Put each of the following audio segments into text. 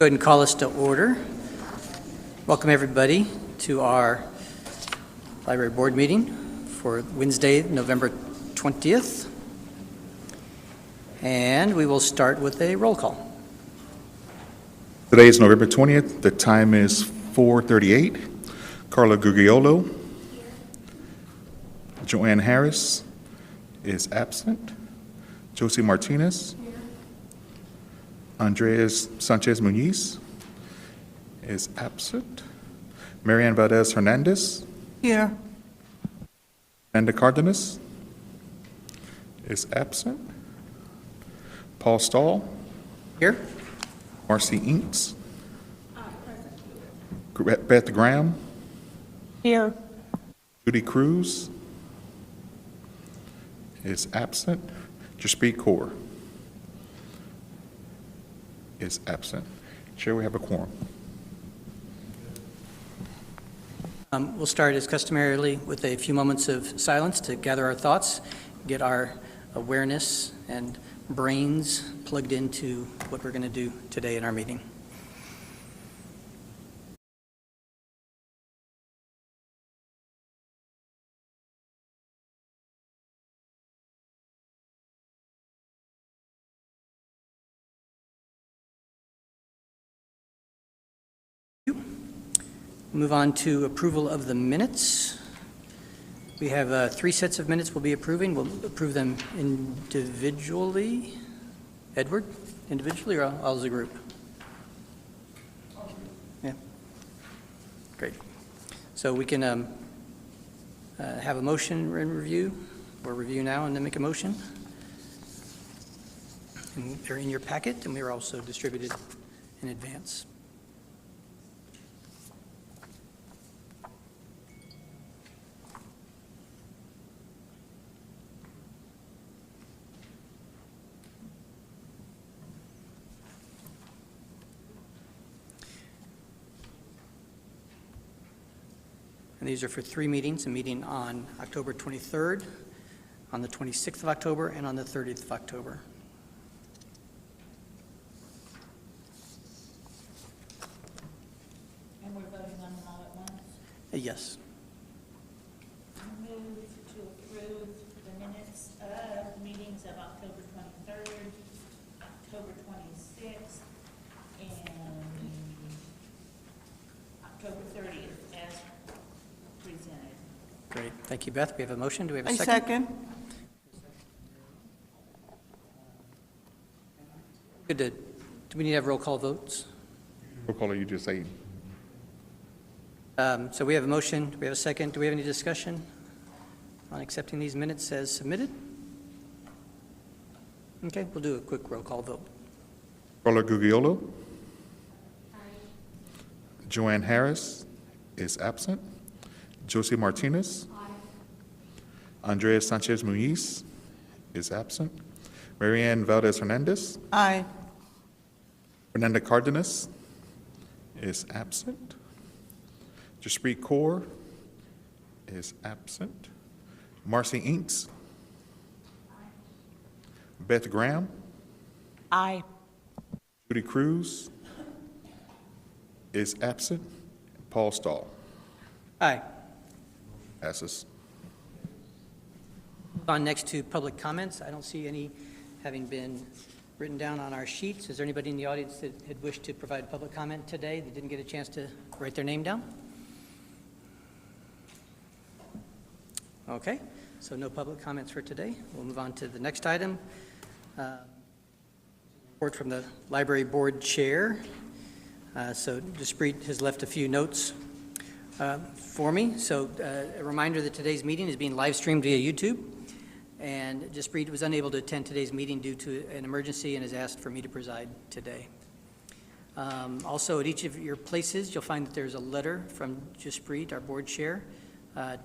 Go ahead and call us to order. Welcome everybody to our library board meeting for Wednesday, November 20th. And we will start with a roll call. Today is November 20th. The time is 4:38. Carla Gugliolo. Joanne Harris is absent. Josie Martinez. Andres Sanchez Muniz is absent. Marianne Valdez Hernandez. Here. Amanda Cardenas is absent. Paul Stahl. Here. Marcy Inks. Beth Graham. Here. Judy Cruz is absent. Jaspreet Kaur is absent. Chair, we have a quorum. We'll start as customarily with a few moments of silence to gather our thoughts, get our awareness and brains plugged into what we're going to do today in our meeting. Move on to approval of the minutes. We have 3 sets of minutes we'll be approving. We'll approve them individually. Edward, individually or all as a group? Yeah. Great. So we can have a motion and review, or review now and then make a motion. And they're in your packet, and we are also distributed in advance. And these are for 3 meetings, a meeting on October 23rd, on the 26th of October, and on the 30th of October. And we're voting on them all at once? Yes. I move to approve the minutes of meetings of October 23rd, October 26th, and October 30th as presented. Great. Thank you, Beth. We have a motion. Do we have a I second? second. Good. Do we need to have roll call votes? Roll call, you just say. So we have a motion. Do we have a second? Do we have any discussion on accepting these minutes as submitted? Okay, we'll do a quick roll call vote. Carla Gugliolo. Joanne Harris is absent. Josie Martinez. Andres Sanchez Muniz is absent. Marianne Valdez Hernandez. Aye. Fernanda Cardenas is absent. Jaspreet Kaur is absent. Marcy Inks. Beth Graham. Aye. Judy Cruz is absent. Paul Stahl Aye. passes. Move on next to public comments. I don't see any having been written down on our sheets. Is there anybody in the audience that had wished to provide public comment today that didn't get a chance to write their name down? Okay, so no public comments for today. We'll move on to the next item. Report from the library board chair. So Jaspreet has left a few notes for me. So a reminder that today's meeting is being live streamed via YouTube. And Jaspreet was unable to attend today's meeting due to an emergency and has asked for me to preside today. Also, at each of your places, you'll find that there's a letter from Jaspreet, our board chair,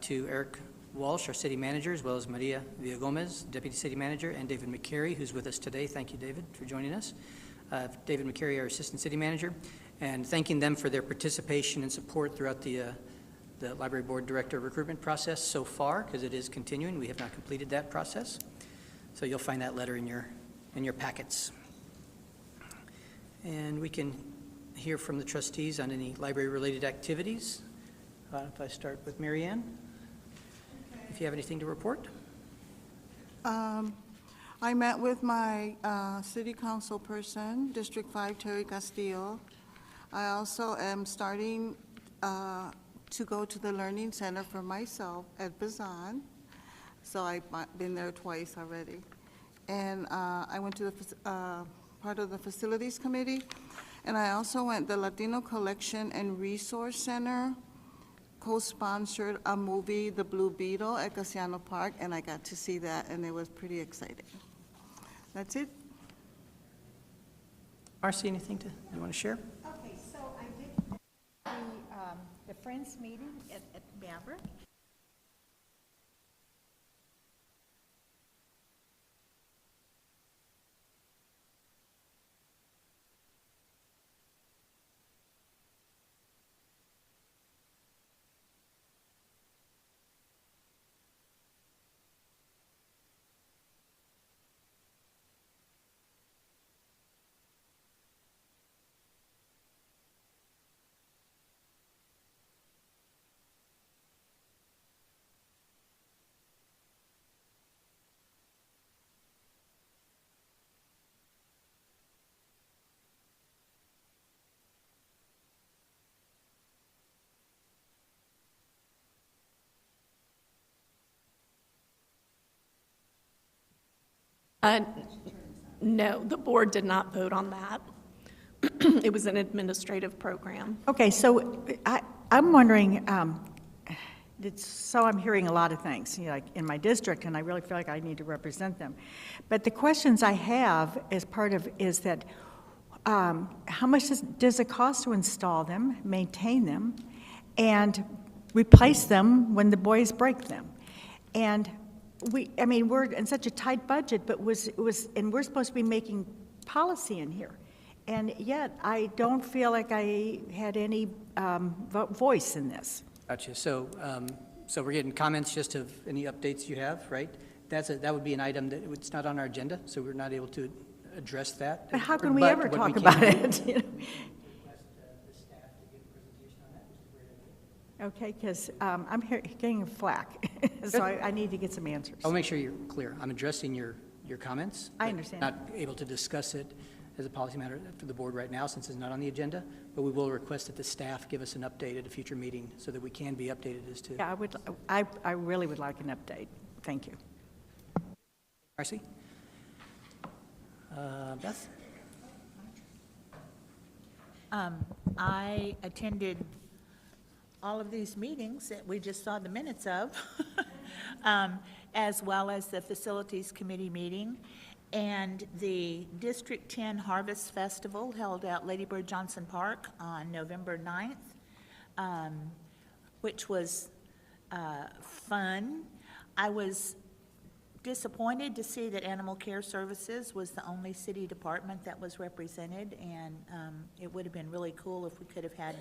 to Eric Walsh, our city manager, as well as Maria Villagomez, deputy city manager, and David McCary, who's with us today. Thank you, David, for joining us. David McCary, our assistant city manager, and thanking them for their participation and support throughout the library board director recruitment process so far, because it is continuing. We have not completed that process. So you'll find that letter in your packets. And we can hear from the trustees on any library-related activities. If I start with Mary Ann, if you have anything to report. I met with my city council person, District 5, Terry Castillo. I also am starting to go to the Learning Center for myself at Bazan. So I've been there twice already. And I went to the part of the Facilities Committee. And I also went, the Latino Collection and Resource Center co-sponsored a movie, The Blue Beetle, at Casiano Park, and I got to see that, and it was pretty exciting. That's it. Marcy, anything you want to share? Okay, so I did the Friends meeting at Maverick. No, the board did not vote on that. It was an administrative program. Okay, so I'm wondering, so I'm hearing a lot of things, like in my district, and I really feel like I need to represent them. But the questions I have as part of is that how much does it cost to install them, maintain them, and replace them when the boys break them? And we're in such a tight budget, but and we're supposed to be making policy in here. And yet, I don't feel like I had any voice in this. Gotcha. So we're getting comments just of any updates you have, right? That would be an item that it's not on our agenda, so we're not able to address that. But how can we But ever what talk we about can it? Okay, because I'm getting flack, so I need to get some answers. I'll make sure you're clear. I'm addressing your comments. I but understand. Not able to discuss it as a policy matter for the board right now, since it's not on the agenda, but we will request that the staff give us an update at a future meeting so that we can be updated as to. Yeah, I really would like an update. Thank you. Marcy? Beth? I attended all of these meetings that we just saw the minutes of, as well as the Facilities Committee meeting, and the District 10 Harvest Festival held at Lady Bird Johnson Park on November 9th, which was fun. I was disappointed to see that Animal Care Services was the only city department that was represented, and it would have been really cool if we could have had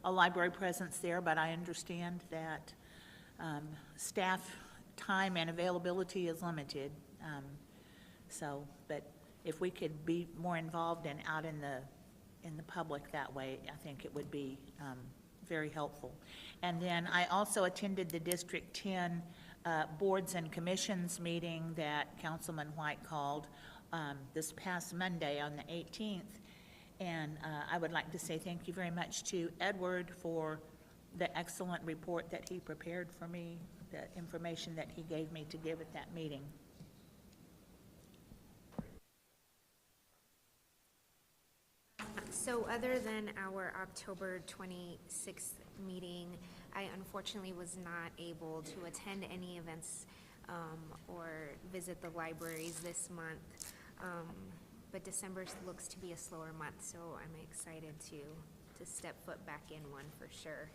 a library presence there, but I understand that staff time and availability is limited. But if we could be more involved and out in the public that way, I think it would be very helpful. And then I also attended the District 10 Boards and Commissions meeting that Councilman White called this past Monday on the 18th. And I would like to say thank you very much to Edward for the excellent report that he prepared for me, the information that he gave me to give at that meeting. So other than our October 26th meeting, I unfortunately was not able to attend any events or visit the libraries this month. But December looks to be a slower month, so I'm excited to step foot back in one for sure.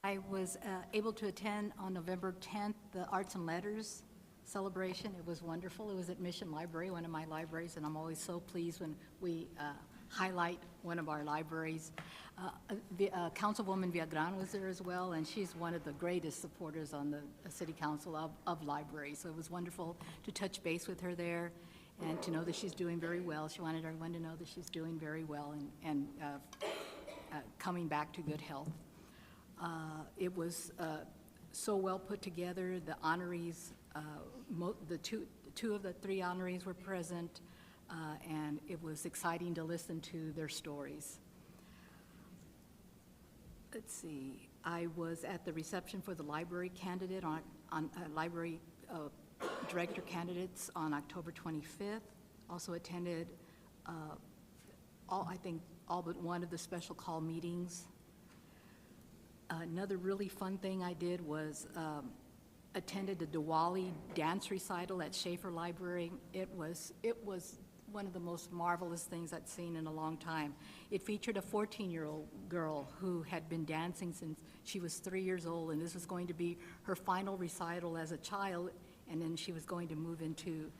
I was able to attend on November 10th the Arts and Letters celebration. It was wonderful. It was at Mission Library, one of my libraries, and I'm always so pleased when we highlight one of our libraries. Councilwoman Viagran was there as well, and she's one of the greatest supporters on the City Council of libraries. So it was wonderful to touch base with her there. and to know that she's doing very well. She wanted everyone to know that she's doing very well and coming back to good health. It was so well put together. The honorees, the two of the three honorees were present, and it was exciting to listen to their stories. Let's see, I was at the reception for the library candidate on library director candidates on October 25th. Also attended I think all but one of the special call meetings. Another really fun thing I did was attended the Diwali dance recital at Schaefer Library. It was one of the most marvelous things I'd seen in a long time. It featured a 14-year-old girl who had been dancing since she was 3 years old, and this was going to be her final recital as a child, and then she was going to move into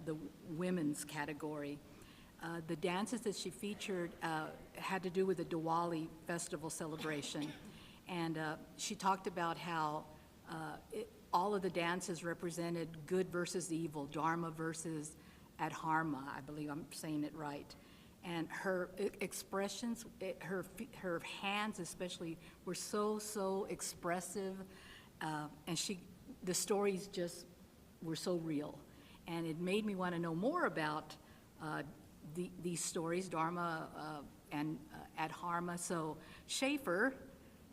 the women's category. The dances that she featured had to do with the Diwali festival celebration, and she talked about how all of the dances represented good versus evil, Dharma versus Adharma, I believe I'm saying it right. And her expressions, her hands especially, were so expressive, and the stories just were so real. And it made me want to know more about these stories, Dharma and Adharma. So Schaefer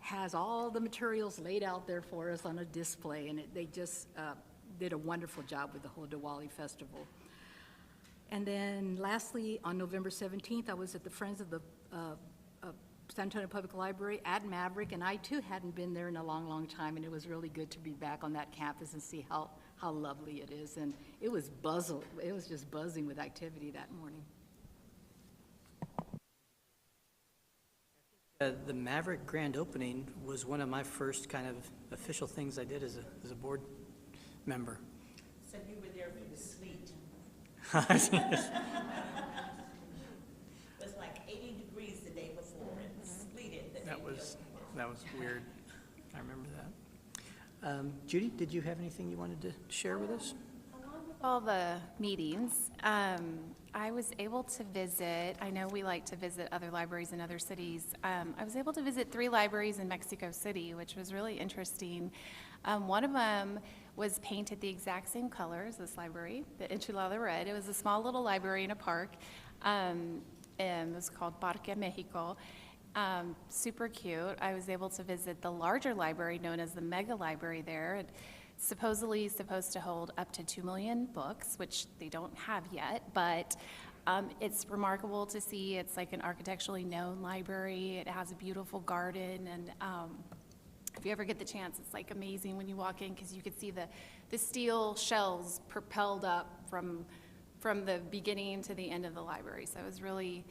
has all the materials laid out there for us on a display, and they just did a wonderful job with the whole Diwali festival. And then lastly, on November 17th, I was at the Friends of the San Antonio Public Library at Maverick, and I too hadn't been there in a long time, and it was really good to be back on that campus and see how lovely it is. And it was just buzzing with activity that morning. The Maverick grand opening was one of my first kind of official things I did as a board member. So you were there for the sleet. Yes. It was like 80 degrees the day before and sleeted the day That was before. weird. I remember that. Judy, did you have anything you wanted to share with us? All the meetings, I was able to visit, I know we like to visit other libraries in other cities. I was able to visit 3 libraries in Mexico City, which was really interesting. One of them was painted the exact same color as this library, the enchilada red. It was a small little library in a park, and it was called Parque Mexico. Super cute. I was able to visit the larger library known as the Mega Library there. It supposedly is supposed to hold up to 2 million books, which they don't have yet, but it's remarkable to see. It's like an architecturally known library. It has a beautiful garden, and if you ever get the chance, it's like amazing when you walk in because you could see the steel shelves propelled up from the beginning to the end of the library. So it was really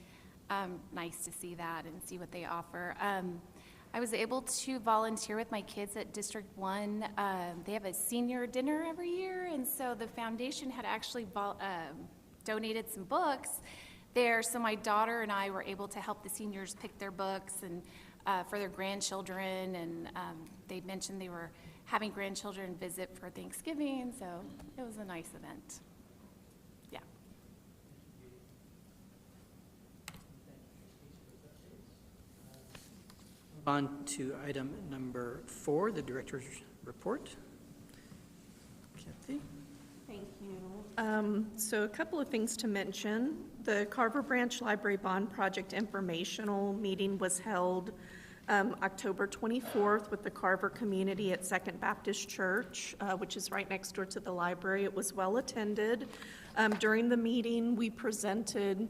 nice to see that and see what they offer. I was able to volunteer with my kids at District 1. They have a senior dinner every year, and so the foundation had actually donated some books there, so my daughter and I were able to help the seniors pick their books and for their grandchildren, and they mentioned they were having grandchildren visit for Thanksgiving, so it was a nice event. Yeah. On to item number 4, the director's report. Kathy? Thank you. So a couple of things to mention. The Carver Branch Library Bond Project informational meeting was held October 24th with the Carver community at Second Baptist Church, which is right next door to the library. It was well attended. During the meeting, we presented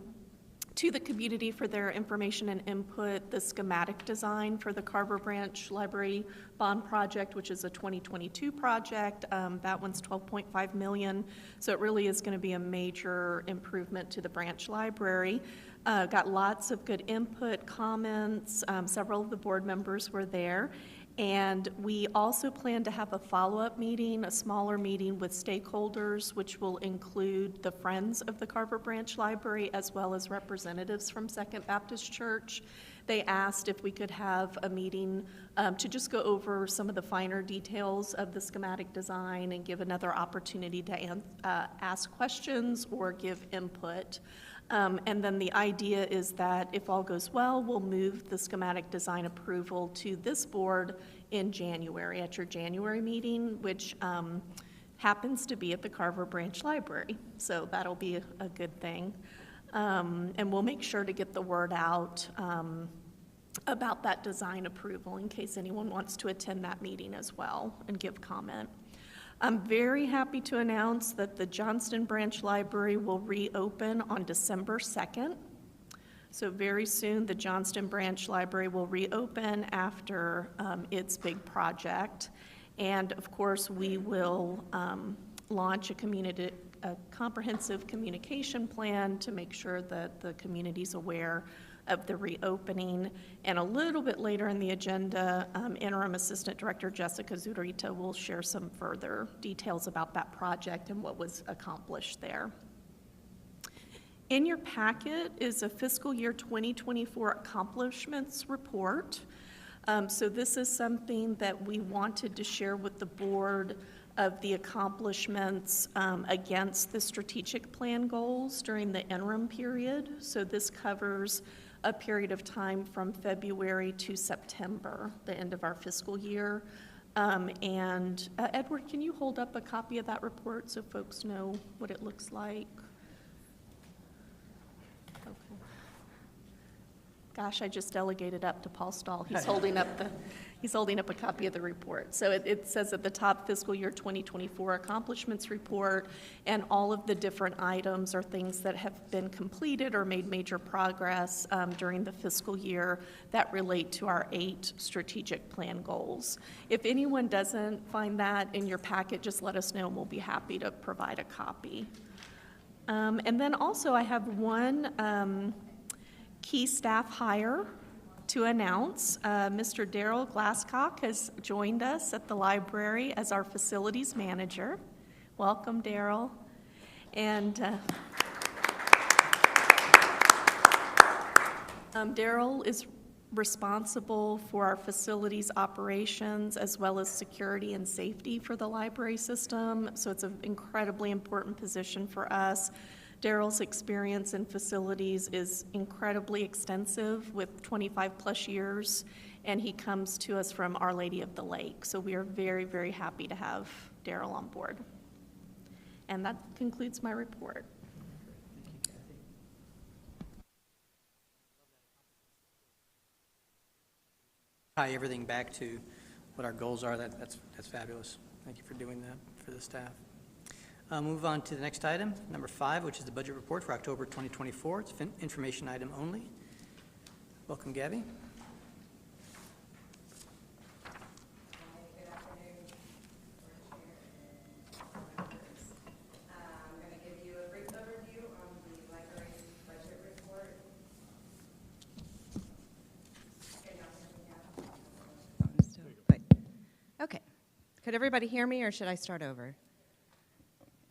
to the community for their information and input the schematic design for the Carver Branch Library Bond Project, which is a 2022 project. That one's $12.5 million, so it really is going to be a major improvement to the branch library. Got lots of good input, comments. Several of the board members were there. And we also plan to have a follow-up meeting, a smaller meeting with stakeholders, which will include the Friends of the Carver Branch Library as well as representatives from Second Baptist Church. they asked if we could have a meeting to just go over some of the finer details of the schematic design and give another opportunity to ask questions or give input. And then the idea is that if all goes well, we'll move the schematic design approval to this board in January, at your January meeting, which happens to be at the Carver Branch Library. So that'll be a good thing. And we'll make sure to get the word out about that design approval in case anyone wants to attend that meeting as well and give comment. I'm very happy to announce that the Johnston Branch Library will reopen on December 2nd. So very soon, the Johnston Branch Library will reopen after its big project. And of course, we will launch a comprehensive communication plan to make sure that the community's aware of the reopening. And a little bit later in the agenda, Interim Assistant Director Jessica Zurita will share some further details about that project and what was accomplished there. In your packet is a fiscal year 2024 accomplishments report. So this is something that we wanted to share with the board of the accomplishments against the strategic plan goals during the interim period. So this covers a period of time from February to September, the end of our fiscal year. Edward, can you hold up a copy of that report so folks know what it looks like? Okay. Gosh, I just delegated up to Paul Stahl. He's holding up a copy of the report. So it says at the top, fiscal year 2024 accomplishments report, and all of the different items are things that have been completed or made major progress during the fiscal year that relate to our 8 strategic plan goals. If anyone doesn't find that in your packet, just let us know and we'll be happy to provide a copy. And then also I have one key staff hire to announce. Mr. Daryl Glasscock has joined us at the library as our facilities manager. Welcome, Daryl. And Daryl is responsible for our facilities operations as well as security and safety for the library system. So it's an incredibly important position for us. Daryl's experience in facilities is incredibly extensive with 25 plus years, and he comes to us from Our Lady of the Lake. So we are very, very happy to have Daryl on board. And that concludes my report. Tie everything back to what our goals are. That's fabulous. Thank you for doing that for the staff. Move on to the next item, number 5, which is the budget report for October 2024. It's an information item only. Welcome, Gabby. I'm going to give you a brief overview on the library's budget report. Okay. Could everybody hear me, or should I start over?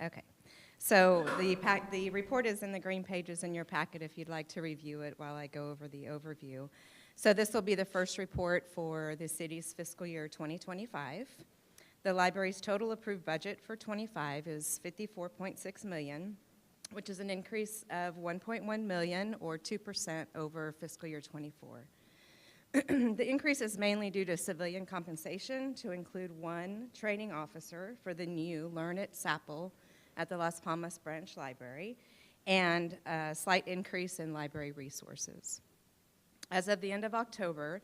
Okay. So the report is in the green pages in your packet if you'd like to review it while I go over the overview. So this will be the first report for the city's fiscal year 2025. The library's total approved budget for 25 is $54.6 million, which is an increase of $1.1 million or 2% over fiscal year 24. The increase is mainly due to civilian compensation to include 1 training officer for the new Learn at SAPL at the Las Palmas Branch Library, and a slight increase in library resources. As of the end of October,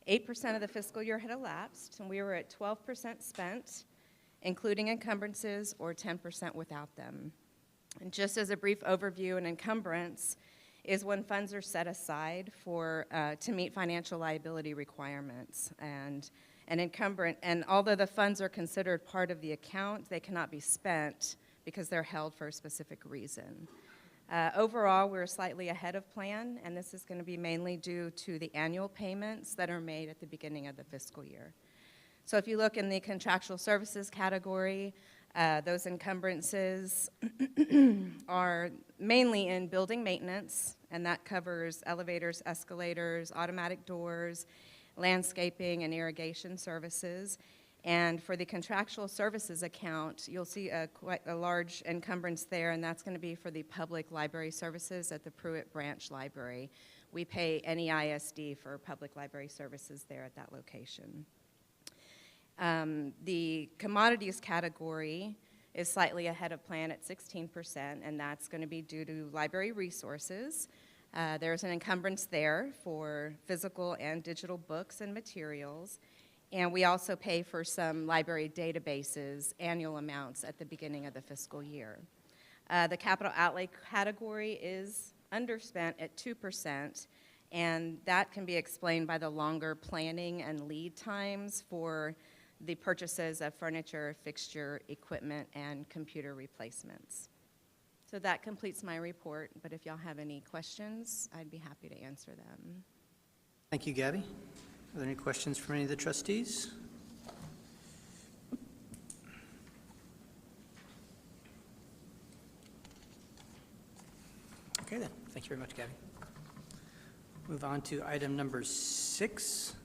8% of the fiscal year had elapsed, and we were at 12% spent, including encumbrances, or 10% without them. And just as a brief overview, an encumbrance is when funds are set aside for to meet financial liability requirements. And an encumbrance, and although the funds are considered part of the account, they cannot be spent because they're held for a specific reason. Overall, we're slightly ahead of plan, and this is going to be mainly due to the annual payments that are made at the beginning of the fiscal year. So if you look in the contractual services category, Those encumbrances are mainly in building maintenance, and that covers elevators, escalators, automatic doors, landscaping, and irrigation services. And for the contractual services account, you'll see quite a large encumbrance there, and that's going to be for the public library services at the Pruitt Branch Library. We pay NEISD for public library services there at that location. The commodities category is slightly ahead of plan at 16%, and that's going to be due to library resources. There's an encumbrance there for physical and digital books and materials, and we also pay for some library databases, annual amounts at the beginning of the fiscal year. The capital outlay category is underspent at 2%, and that can be explained by the longer planning and lead times for the purchases of furniture, fixture, equipment, and computer replacements. So that completes my report, but if y'all have any questions, I'd be happy to answer them. Thank you, Gabby. Are there any questions from any of the trustees? Okay then, thank you very much, Gabby. Move on to item number 6.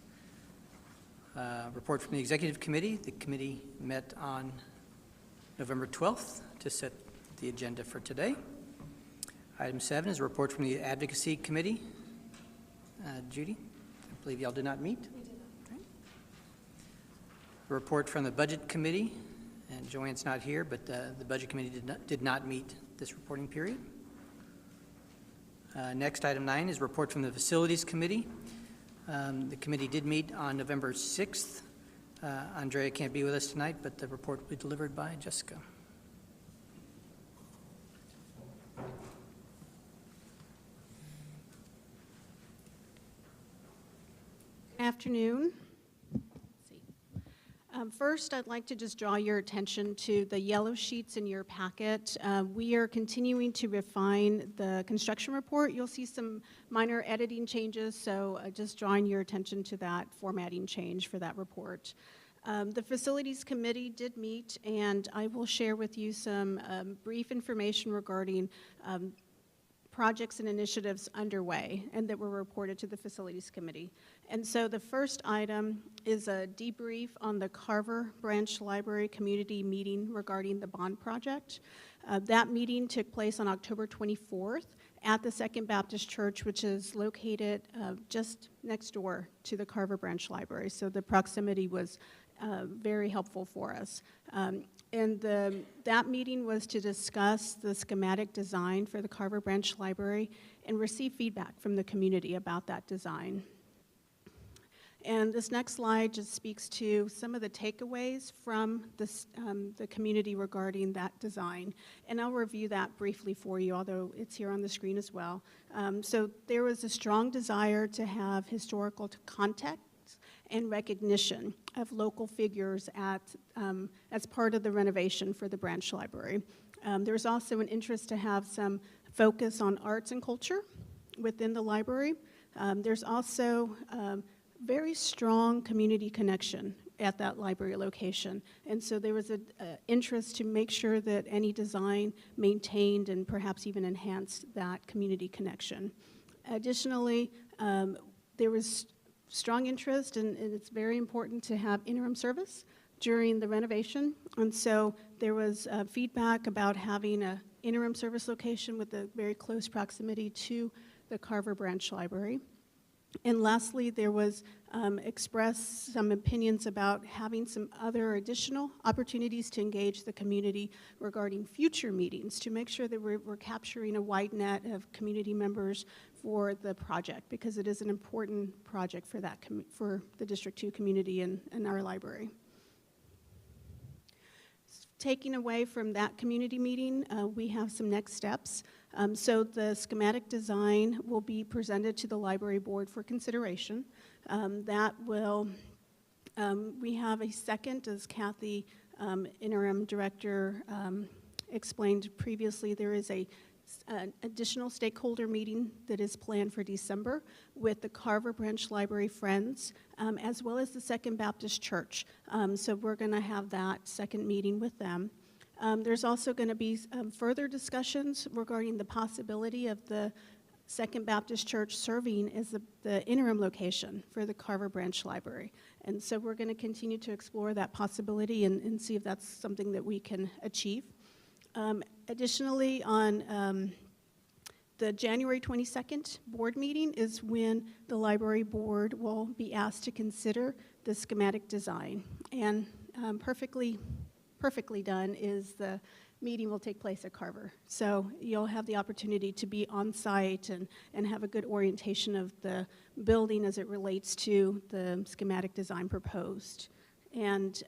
Report from the Executive Committee. The committee met on November 12th to set the agenda for today. Item 7 is a report from the Advocacy Committee. Judy, I believe y'all did not meet? We did not. Okay. A report from the Budget Committee, and Joanne's not here, but the Budget Committee did not meet this reporting period. Next, item 9 is a report from the Facilities Committee. The committee did meet on November 6th. Andrea can't be with us tonight, but the report will be delivered by Jessica. Afternoon. First, I'd like to just draw your attention to the yellow sheets in your packet. We are continuing to refine the construction report. You'll see some minor editing changes, so just drawing your attention to that formatting change for that report. The Facilities Committee did meet, and I will share with you some brief information regarding projects and initiatives underway and that were reported to the Facilities Committee. And so the first item is a debrief on the Carver Branch Library community meeting regarding the bond project. That meeting took place on October 24th at the Second Baptist Church, which is located just next door to the Carver Branch Library. So the proximity was very helpful for us. And that meeting was to discuss the schematic design for the Carver Branch Library and receive feedback from the community about that design. And this next slide just speaks to some of the takeaways from this, the community regarding that design. And I'll review that briefly for you, although it's here on the screen as well. So there was a strong desire to have historical context and recognition of local figures as part of the renovation for the branch library. There's also an interest to have some focus on arts and culture within the library. There's also very strong community connection at that library location. And so there was an interest to make sure that any design maintained and perhaps even enhanced that community connection. Additionally, there was strong interest, and it's very important to have interim service during the renovation. And so there was feedback about having an interim service location with a very close proximity to the Carver Branch Library. And lastly, there was expressed some opinions about having some other additional opportunities to engage the community regarding future meetings to make sure that we're capturing a wide net of community members for the project, because it is an important project for that for the District 2 community and our library. Taking away from that community meeting, we have some next steps. So the schematic design will be presented to the library board for consideration. That will, we have a second, as Kathy, interim director, explained previously, there is an additional stakeholder meeting that is planned for December with the Carver Branch Library Friends, as well as the Second Baptist Church. So we're going to have that second meeting with them. There's also going to be further discussions regarding the possibility of the Second Baptist Church serving as the interim location for the Carver Branch Library. And so we're going to continue to explore that possibility and see if that's something that we can achieve. Additionally, on the January 22nd board meeting is when the library board will be asked to consider the schematic design. And perfectly done is the meeting will take place at Carver. So you'll have the opportunity to be on site and have a good orientation of the building as it relates to the schematic design proposed. And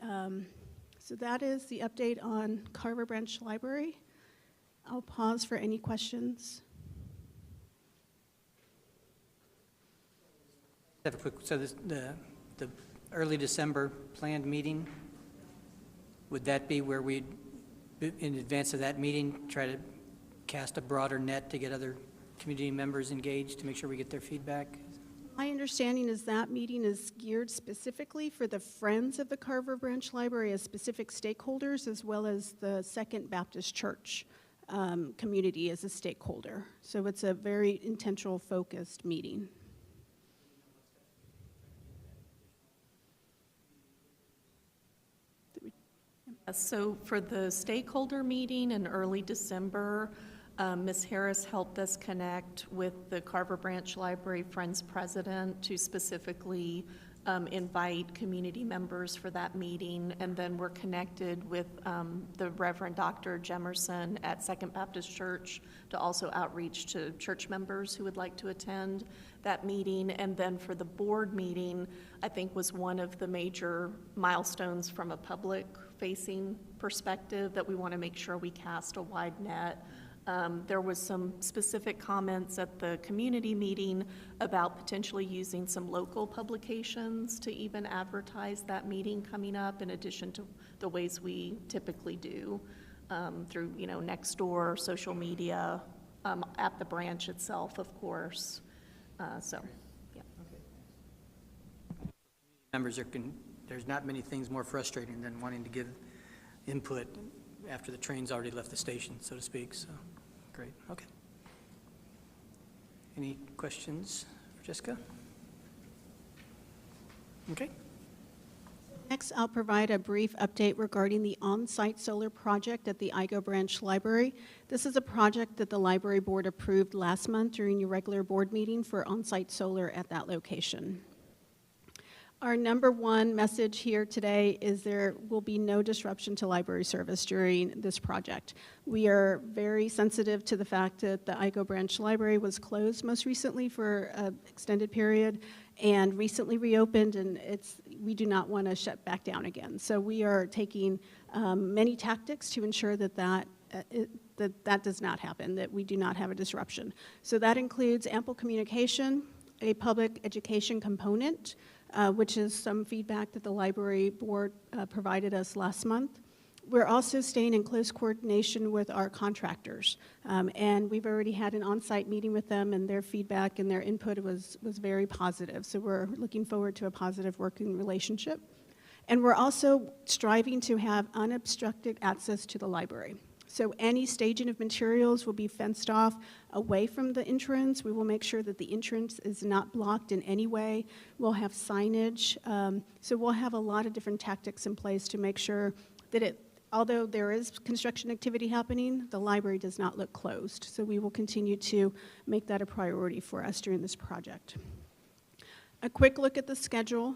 so that is the update on Carver Branch Library. I'll pause for any questions. Have a quick, so the early December planned meeting, would that be where we'd, in advance of that meeting, try to cast a broader net to get other community members engaged to make sure we get their feedback? My understanding is that meeting is geared specifically for the Friends of the Carver Branch Library as specific stakeholders, as well as the Second Baptist Church community as a stakeholder. So it's a very intentional, focused meeting. So for the stakeholder meeting in early December, Ms. Harris helped us connect with the Carver Branch Library Friends President to specifically invite community members for that meeting. And then we're connected with the Reverend Dr. Jemerson at Second Baptist Church to also outreach to church members who would like to attend that meeting. And then for the board meeting, I think was one of the major milestones from a public-facing perspective that we want to make sure we cast a wide net. There was some specific comments at the community meeting about potentially using some local publications to even advertise that meeting coming up, in addition to the ways we typically do through, Nextdoor, social media, at the branch itself, of course. So, yeah. Members there's not many things more frustrating than wanting to give input after the train's already left the station, so to speak. So, great. Okay. Any questions for Jessica? Okay. Next, I'll provide a brief update regarding the on-site solar project at the Igo Branch Library. This is a project that the library board approved last month during your regular board meeting for on-site solar at that location. Our number one message here today is there will be no disruption to library service during this project. We are very sensitive to the fact that the Igo Branch Library was closed most recently for an extended period and recently reopened, and we do not want to shut back down again. So we are taking many tactics to ensure that that does not happen, that we do not have a disruption. So that includes ample communication, a public education component, which is some feedback that the library board provided us last month. We're also staying in close coordination with our contractors, and we've already had an on-site meeting with them, and their feedback and their input was very positive. So we're looking forward to a positive working relationship. And we're also striving to have unobstructed access to the library. So any staging of materials will be fenced off away from the entrance. We will make sure that the entrance is not blocked in any way. We'll have signage. So we'll have a lot of different tactics in place to make sure that although there is construction activity happening, the library does not look closed. So we will continue to make that a priority for us during this project. A quick look at the schedule.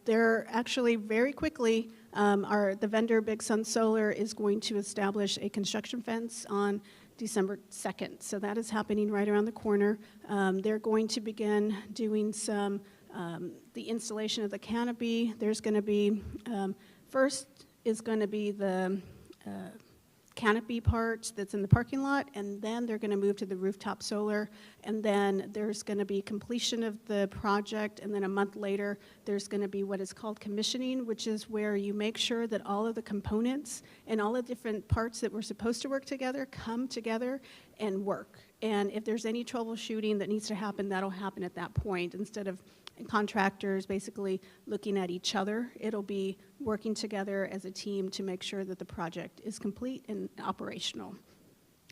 They're actually very quickly, the vendor Big Sun Solar is going to establish a construction fence on December 2nd. So that is happening right around the corner. They're going to begin doing the installation of the canopy. There's going to be, first is going to be the canopy part that's in the parking lot, and then they're going to move to the rooftop solar, and then there's going to be completion of the project, and then a month later there's going to be what is called commissioning, which is where you make sure that all of the components and all the different parts that were supposed to work together come together and work. And if there's any troubleshooting that needs to happen, that'll happen at that point instead of contractors basically looking at each other. It'll be working together as a team to make sure that the project is complete and operational.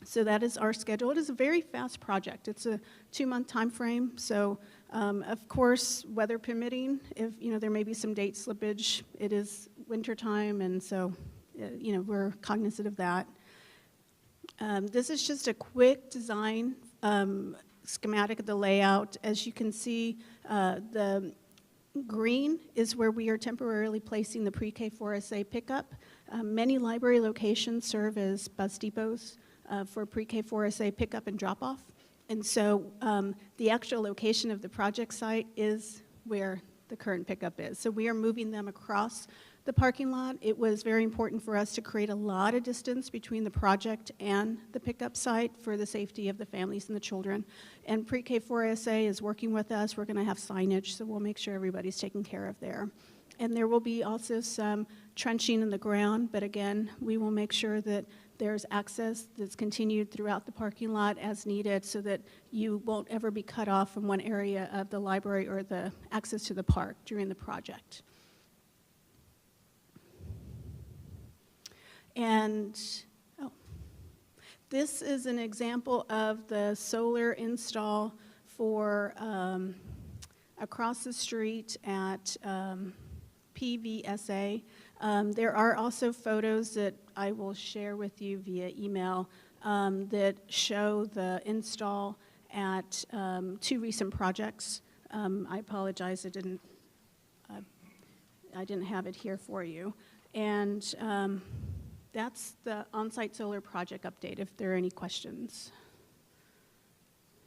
So that is our schedule. It is a very fast project. It's a 2-month time frame. So, of course, weather permitting, if there may be some date slippage, it is winter time, and so we're cognizant of that. This is just a quick design schematic of the layout. As you can see, the green is where we are temporarily placing the pre-K 4SA pickup. Many library locations serve as bus depots for pre-K 4SA pickup and drop-off. And so the actual location of the project site is where the current pickup is. So we are moving them across the parking lot. It was very important for us to create a lot of distance between the project and the pickup site for the safety of the families and the children. And pre-K 4SA is working with us. We're going to have signage, so we'll make sure everybody's taken care of there. And there will be also some trenching in the ground, but again, we will make sure that there's access that's continued throughout the parking lot as needed so that you won't ever be cut off from one area of the library or the access to the park during the project. And this is an example of the solar install for across the street at PVSA. There are also photos that I will share with you via email that show the install at 2 recent projects. I apologize, I didn't have it here for you. And that's the on-site solar project update, if there are any questions.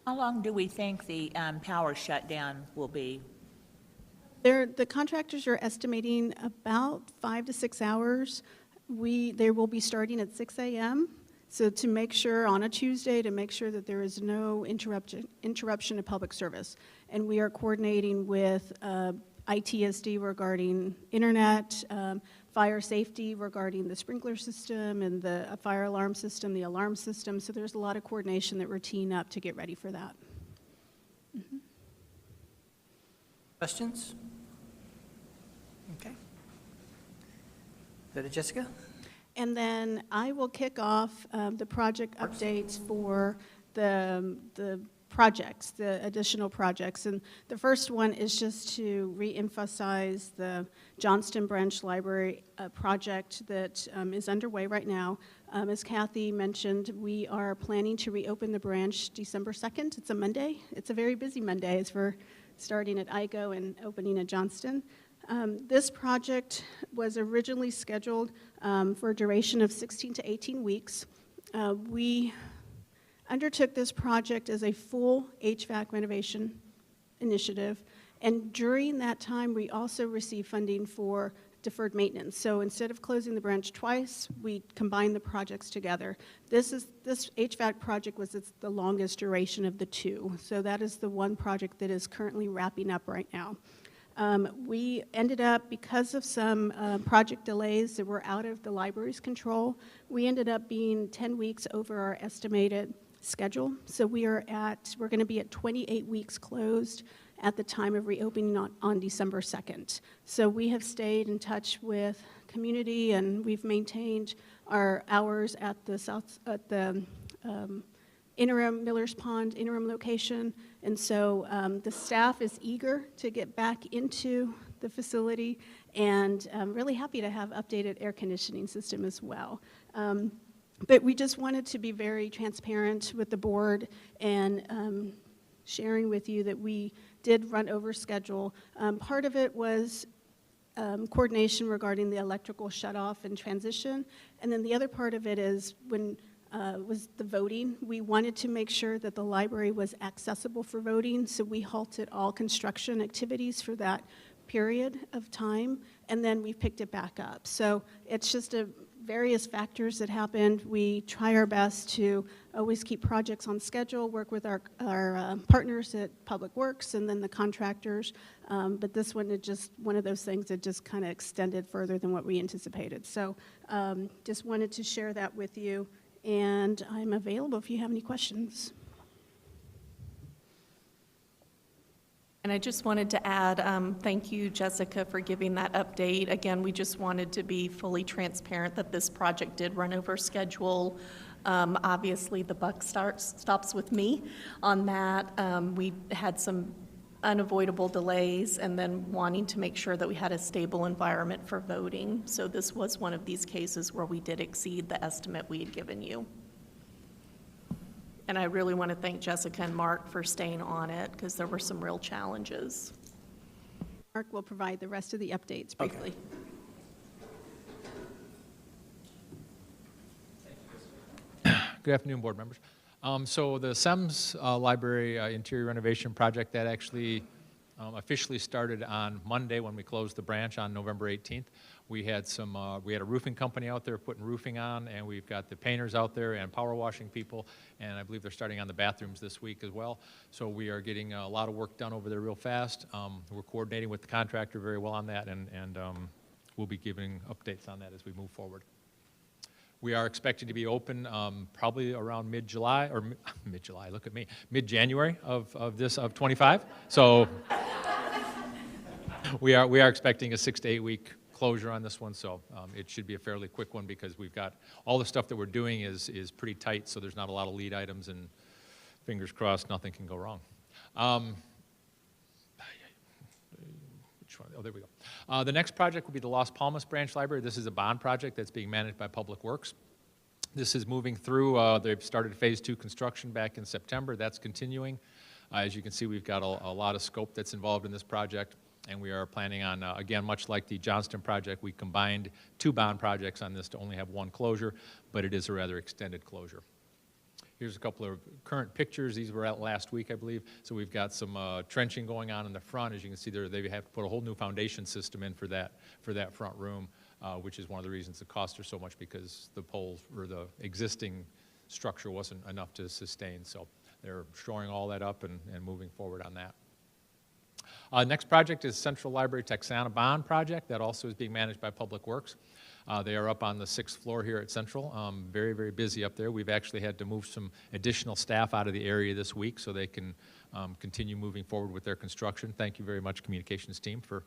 How long do we think the power shutdown will be? The contractors are estimating about 5 to 6 hours. They will be starting at 6 a.m. So to make sure, on a Tuesday, to make sure that there is no interruption of public service. And we are coordinating with ITSD regarding internet, fire safety regarding the sprinkler system and the fire alarm system, the alarm system. So there's a lot of coordination that we're teeing up to get ready for that. Mm-hmm. Questions? Okay. Go to Jessica. And then I will kick off the project updates for the projects, the additional projects. And the first one is just to re-emphasize the Johnston Branch Library project that is underway right now. As Kathy mentioned, we are planning to reopen the branch December 2nd. It's a Monday. It's a very busy Monday as we're starting at IGO and opening at Johnston. This project was originally scheduled for a duration of 16 to 18 weeks. We undertook this project as a full HVAC renovation initiative, and during that time, we also received funding for deferred maintenance. So instead of closing the branch twice, we combined the projects together. This HVAC project was the longest duration of the two, so that is the one project that is currently wrapping up right now. We ended up, because of some project delays that were out of the library's control, we ended up being 10 weeks over our estimated schedule. So we're going to be at 28 weeks closed at the time of reopening on December 2nd. So we have stayed in touch with community, and we've maintained our hours at the interim Miller's Pond interim location. And so the staff is eager to get back into the facility, and I'm really happy to have updated air conditioning system as well. But we just wanted to be very transparent with the board and sharing with you that we did run over schedule. Part of it was coordination regarding the electrical shutoff and transition, and then the other part of it is was the voting. We wanted to make sure that the library was accessible for voting, so we halted all construction activities for that period of time, and then we picked it back up. So it's just various factors that happened. We try our best to always keep projects on schedule, work with our partners at Public Works and then the contractors, but this one is just one of those things that just kind of extended further than what we anticipated. So just wanted to share that with you, and I'm available if you have any questions. And I just wanted to add, thank you, Jessica, for giving that update. Again, we just wanted to be fully transparent that this project did run over schedule. Obviously, the buck stops with me on that. We had some unavoidable delays and then wanting to make sure that we had a stable environment for voting. So this was one of these cases where we did exceed the estimate we had given you. And I really want to thank Jessica and Mark for staying on it because there were some real challenges. Mark will provide the rest of the updates briefly. Good afternoon, board members. So the SEMS Library Interior Renovation Project, that actually officially started on Monday when we closed the branch on November 18th. We had a roofing company out there putting roofing on, and we've got the painters out there and power washing people, and I believe they're starting on the bathrooms this week as well. So we are getting a lot of work done over there real fast. We're coordinating with the contractor very well on that, and we'll be giving updates on that as we move forward. We are expected to be open probably around mid-July, or mid-July, look at me, mid-January of 25. So we are expecting a 6 to 8 week closure on this one, so it should be a fairly quick one because we've got all the stuff that we're doing is pretty tight, so there's not a lot of lead items, and fingers crossed nothing can go wrong. Which one? Oh, there we go. The next project will be the Las Palmas Branch Library. This is a bond project that's being managed by Public Works. This is moving through. They've started phase 2 construction back in September. That's continuing. As you can see, we've got a lot of scope that's involved in this project. And we are planning on, again, much like the Johnston project, we combined 2 bond projects on this to only have 1 closure, but it is a rather extended closure. Here's a couple of current pictures. These were out last week, I believe. So we've got some trenching going on in the front. As you can see there, they have to put a whole new foundation system in for that front room, which is one of the reasons the costs are so much, because the poles or the existing structure wasn't enough to sustain. So they're shoring all that up and moving forward on that. Next project is Central Library Texana Bond Project. That also is being managed by Public Works. They are up on the 6th floor here at Central. Very, very busy up there. We've actually had to move some additional staff out of the area this week so they can continue moving forward with their construction. Thank you very much, communications team, for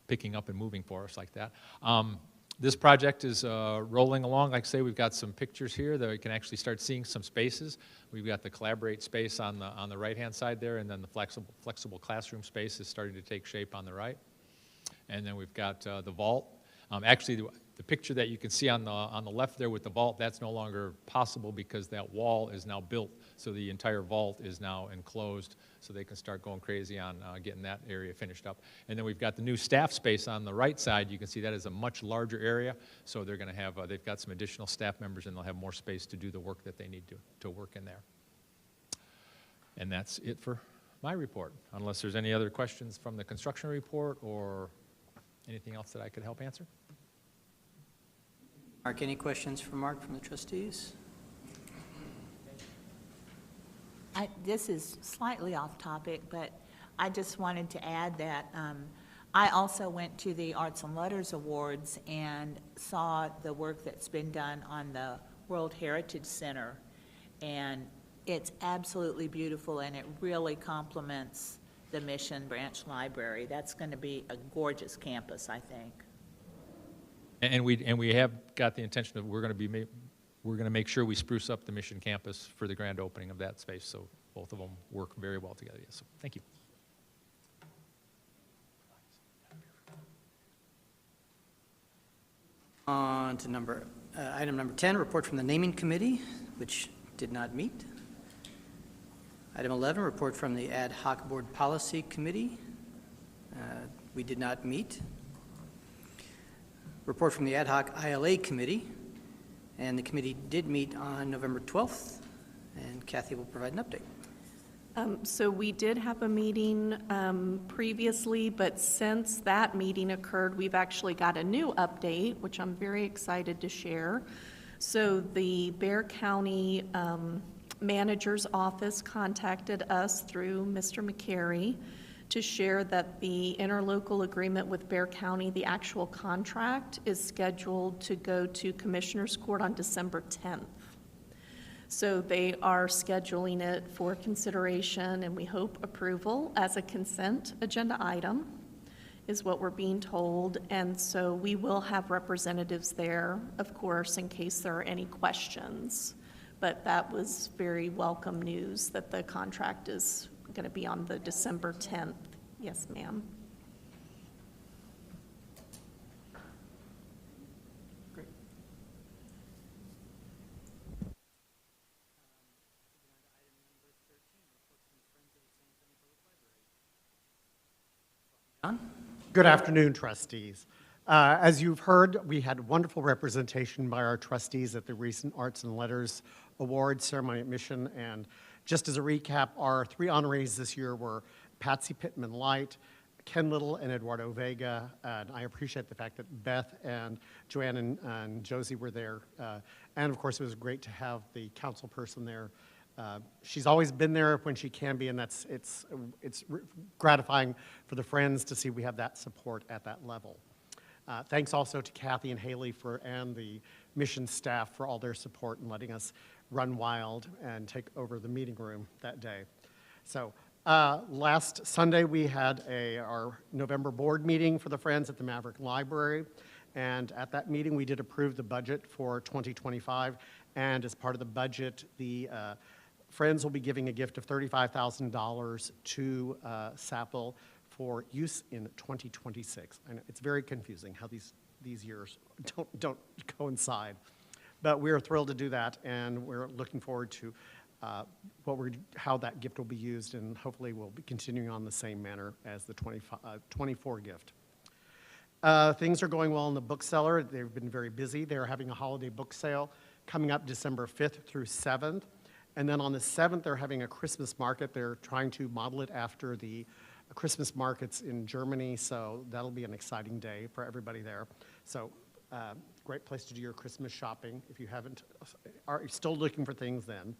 picking up and moving for us like that. This project is rolling along. Like I say, we've got some pictures here that we can actually start seeing some spaces. We've got the Collaborate space on the right-hand side there, and then the flexible classroom space is starting to take shape on the right. And then we've got the vault. Actually, the picture that you can see on the left there with the vault, that's no longer possible because that wall is now built, so the entire vault is now enclosed, so they can start going crazy on getting that area finished up. And then we've got the new staff space on the right side. You can see that is a much larger area, so they're going to have, they've got some additional staff members, and they'll have more space to do the work that they need to work in there. And that's it for my report, unless there's any other questions from the construction report or anything else that I could help answer. Mark, any questions for Mark from the trustees? This is slightly off topic, but I just wanted to add that I also went to the Arts and Letters Awards and saw the work that's been done on the World Heritage Center, and it's absolutely beautiful, and it really complements the Mission Branch Library. That's going to be a gorgeous campus, I think. And we have got the intention of we're going to make sure we spruce up the Mission campus for the grand opening of that space. So both of them work very well together. Yes. So thank you. On to item number 10, report from the naming committee, which did not meet. Item 11, report from the ad hoc board policy committee. We did not meet. Report from the ad hoc ILA committee, and the committee did meet on November 12th, and Kathy will provide an update. So we did have a meeting previously, but since that meeting occurred, we've actually got a new update, which I'm very excited to share. So the Bexar County Manager's Office contacted us through Mr. McCary to share that the interlocal agreement with Bexar County, the actual contract, is scheduled to go to Commissioner's Court on December 10th. So they are scheduling it for consideration, and we hope approval as a consent agenda item, is what we're being told. And so we will have representatives there, of course, in case there are any questions. But that was very welcome news that the contract is going to be on the December 10th. Yes, ma'am. Great. John? Good afternoon, trustees. As you've heard, we had wonderful representation by our trustees at the recent Arts and Letters Awards ceremony at Mission. And just as a recap, our 3 honorees this year were Patsy Pittman Light, Ken Little, and Eduardo Vega. And I appreciate the fact that Beth and Joanne and Josie were there. And of course, it was great to have the council person there. She's always been there when she can be, and it's gratifying for the Friends to see we have that support at that level. Thanks also to Kathy and Haley and the Mission staff for all their support in letting us run wild and take over the meeting room that day. So last Sunday we had our November board meeting for the Friends at the Maverick Library, and at that meeting we did approve the budget for 2025, and as part of the budget the Friends will be giving a gift of $35,000 to SAPL for use in 2026. And it's very confusing how these years don't coincide. But we're thrilled to do that, and we're looking forward to how that gift will be used, and hopefully we'll be continuing on the same manner as the 24 gift. Things are going well in the bookseller. They've been very busy. They're having a holiday book sale coming up December 5th through 7th. And then on the 7th, they're having a Christmas market. They're trying to model it after the Christmas markets in Germany, so that'll be an exciting day for everybody there. So great place to do your Christmas shopping if you are still looking for things then.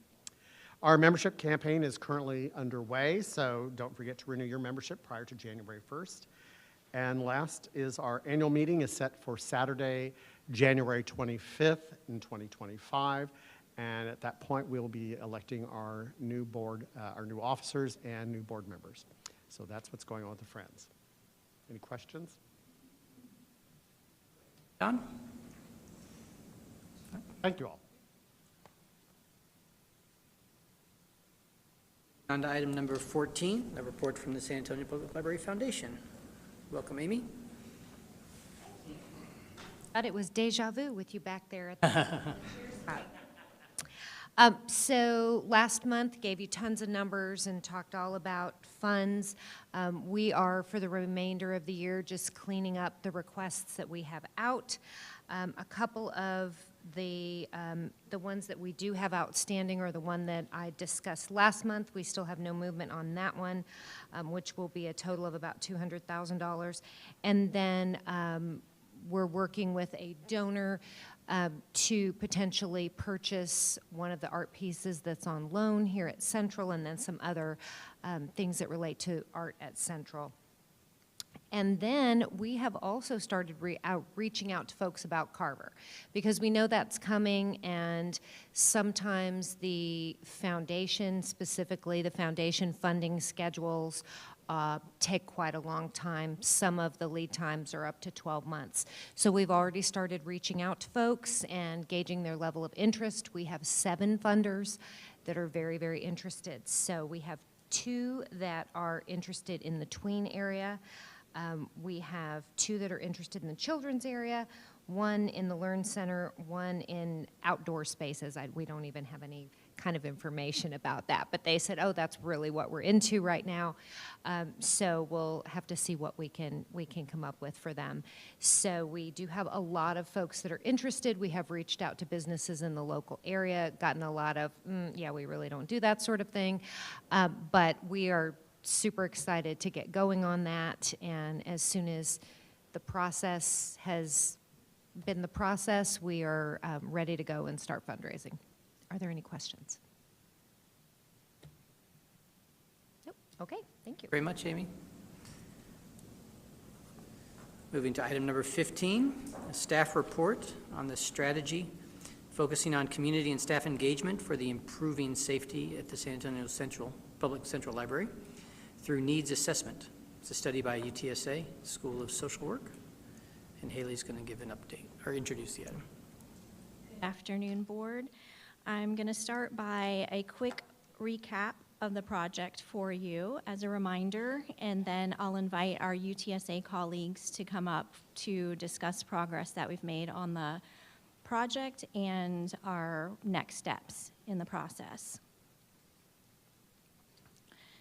Our membership campaign is currently underway, so don't forget to renew your membership prior to January 1st. And last is our annual meeting is set for Saturday, January 25th in 2025. And at that point, we'll be electing our new board, our new officers and new board members. So that's what's going on with the Friends. Any questions? John? Thank you all. On to item number 14, a report from the San Antonio Public Library Foundation. Welcome, Amy. Thought it was deja vu with you back there at the So last month gave you tons of numbers and talked all about funds. We are, for the remainder of the year, just cleaning up the requests that we have out. A couple of the ones that we do have outstanding are the one that I discussed last month. We still have no movement on that one, which will be a total of about $200,000. And then we're working with a donor to potentially purchase one of the art pieces that's on loan here at Central, and then some other things that relate to art at Central. And then we have also started reaching out to folks about Carver, because we know that's coming, and sometimes the foundation, specifically the foundation funding schedules, take quite a long time. Some of the lead times are up to 12 months. So we've already started reaching out to folks and gauging their level of interest. We have 7 funders that are very, very interested. So we have 2 that are interested in the tween area. We have 2 that are interested in the children's area, 1 in the Learn Center, 1 in outdoor spaces. We don't even have any kind of information about that, but they said, oh, that's really what we're into right now. So we'll have to see what we can come up with for them. So we do have a lot of folks that are interested. We have reached out to businesses in the local area, gotten a lot of, yeah, we really don't do that sort of thing. But we are super excited to get going on that, and as soon as the process has been the process, we are ready to go and start fundraising. Are there any questions? Nope. Okay, thank you. Very much, Amy. Moving to item number 15, a staff report on the strategy focusing on community and staff engagement for the improving safety at the San Antonio Public Central Library through needs assessment. It's a study by UTSA School of Social Work, and Haley's going to give an update or introduce the item. Good afternoon, Board. I'm going to start by a quick recap of the project for you as a reminder, and then I'll invite our UTSA colleagues to come up to discuss progress that we've made on the project and our next steps in the process.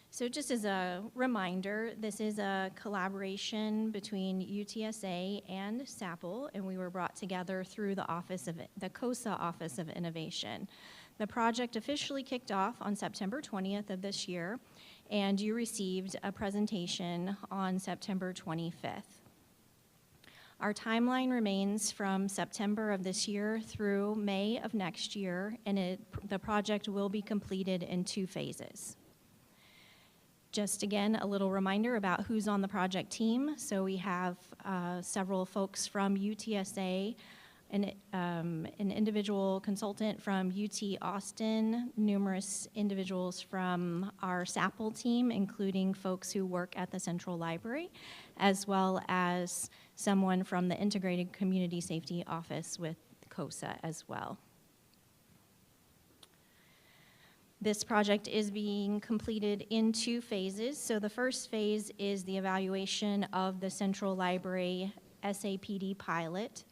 So just as a reminder, this is a collaboration between UTSA and SAPL, and we were brought together through the COSA Office of Innovation. The project officially kicked off on September 20th of this year, and you received a presentation on September 25th. Our timeline remains from September of this year through May of next year, and the project will be completed in 2 phases. Just again, a little reminder about who's on the project team. So we have several folks from UTSA, an individual consultant from UT Austin, numerous individuals from our SAPL team, including folks who work at the Central Library, as well as someone from the Integrated Community Safety Office with COSA as well. This project is being completed in 2 phases. So the first phase is the evaluation of the Central Library SAPD pilot.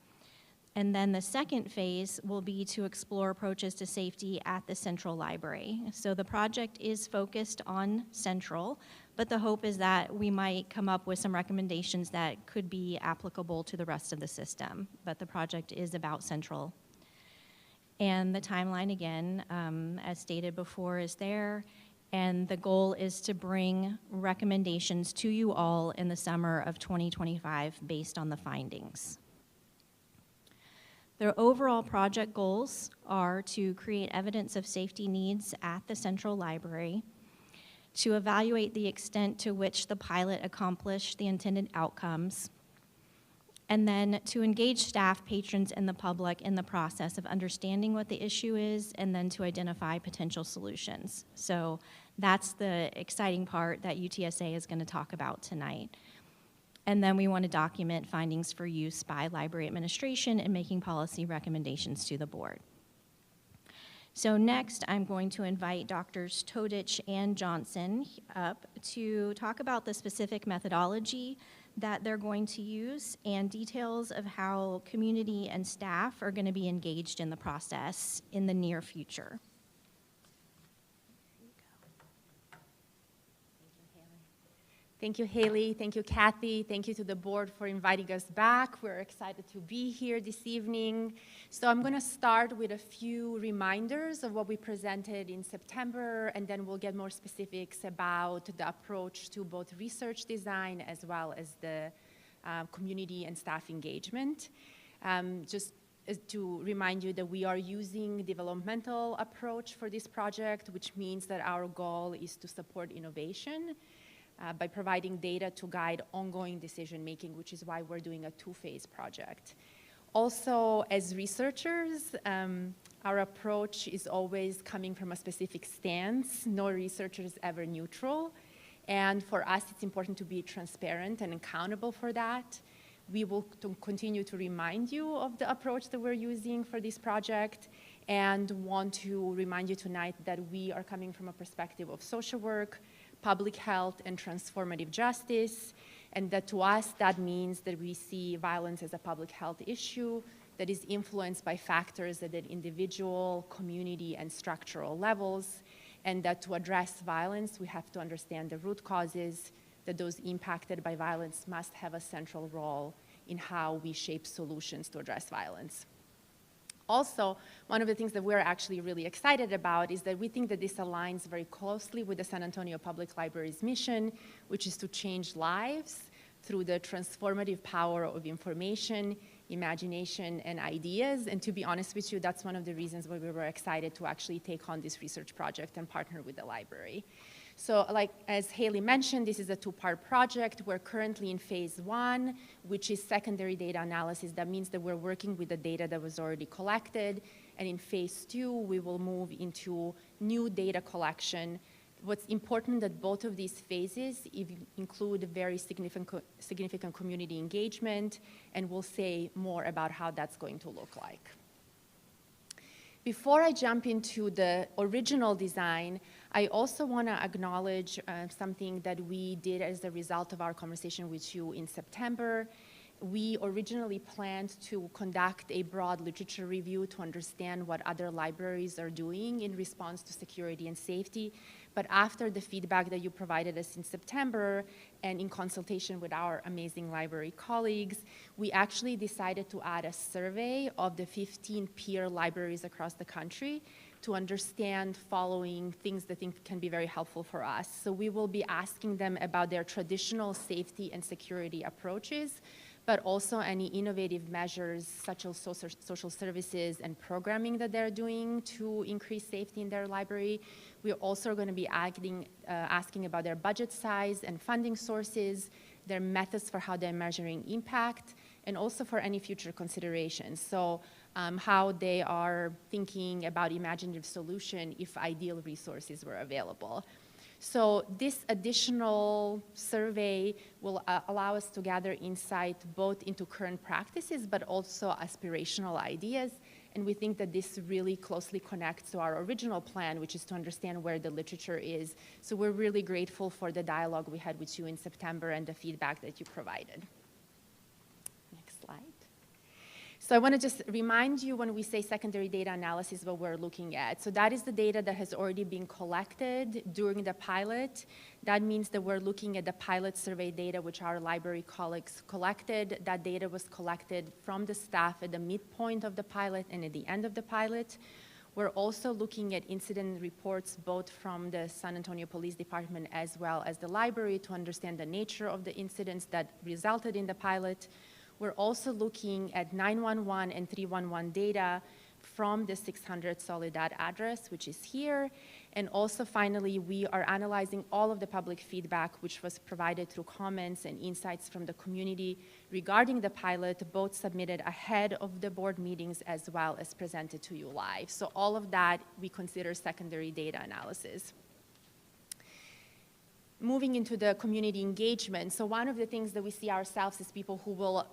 And then the second phase will be to explore approaches to safety at the Central Library. So the project is focused on Central, but the hope is that we might come up with some recommendations that could be applicable to the rest of the system. But the project is about Central. And the timeline, again, as stated before, is there. And the goal is to bring recommendations to you all in the summer of 2025 based on the findings. The overall project goals are to create evidence of safety needs at the Central Library, to evaluate the extent to which the pilot accomplished the intended outcomes, and then to engage staff, patrons, and the public in the process of understanding what the issue is, and then to identify potential solutions. So that's the exciting part that UTSA is going to talk about tonight. And then we want to document findings for use by library administration in making policy recommendations to the board. So next, I'm going to invite Drs. Todich and Johnson up to talk about the specific methodology that they're going to use and details of how community and staff are going to be engaged in the process in the near future. Thank you, Haley. Thank you, Kathy. Thank you to the board for inviting us back. We're excited to be here this evening. So I'm going to start with a few reminders of what we presented in September, and then we'll get more specifics about the approach to both research design as well as the community and staff engagement. Just to remind you that we are using developmental approach for this project, which means that our goal is to support innovation by providing data to guide ongoing decision-making, which is why we're doing a 2-phase project. Also, as researchers, our approach is always coming from a specific stance. No researcher is ever neutral. And for us, it's important to be transparent and accountable for that. We will continue to remind you of the approach that we're using for this project, and want to remind you tonight that we are coming from a perspective of social work, public health, and transformative justice, and that to us that means that we see violence as a public health issue that is influenced by factors at an individual, community, and structural levels, and that to address violence we have to understand the root causes, that those impacted by violence must have a central role in how we shape solutions to address violence. Also, one of the things that we're actually really excited about is that we think that this aligns very closely with the San Antonio Public Library's mission, which is to change lives through the transformative power of information, imagination, and ideas. And to be honest with you, that's one of the reasons why we were excited to actually take on this research project and partner with the library. So like as Haley mentioned, this is a two-part project. We're currently in phase 1, which is secondary data analysis. That means that we're working with the data that was already collected. And in phase 2, we will move into new data collection. What's important that both of these phases include very significant community engagement, and we'll say more about how that's going to look like. Before I jump into the original design, I also want to acknowledge something that we did as a result of our conversation with you in September. We originally planned to conduct a broad literature review to understand what other libraries are doing in response to security and safety. But after the feedback that you provided us in September and in consultation with our amazing library colleagues, we actually decided to add a survey of the 15 peer libraries across the country to understand following things that I think can be very helpful for us. So we will be asking them about their traditional safety and security approaches, but also any innovative measures such as social services and programming that they're doing to increase safety in their library. We're also going to be asking about their budget size and funding sources, their methods for how they're measuring impact, and also for any future considerations. So how they are thinking about imaginative solution if ideal resources were available. So this additional survey will allow us to gather insight both into current practices, but also aspirational ideas. And we think that this really closely connects to our original plan, which is to understand where the literature is. So we're really grateful for the dialogue we had with you in September and the feedback that you provided. Next slide. So I want to just remind you when we say secondary data analysis, what we're looking at. So that is the data that has already been collected during the pilot. That means that we're looking at the pilot survey data, which our library colleagues collected. That data was collected from the staff at the midpoint of the pilot and at the end of the pilot. We're also looking at incident reports both from the San Antonio Police Department as well as the library to understand the nature of the incidents that resulted in the pilot. We're also looking at 911 and 311 data from the 600 Soledad address, which is here. And also, finally, we are analyzing all of the public feedback, which was provided through comments and insights from the community regarding the pilot, both submitted ahead of the board meetings as well as presented to you live. So all of that we consider secondary data analysis. Moving into the community engagement. So one of the things that we see ourselves as people who will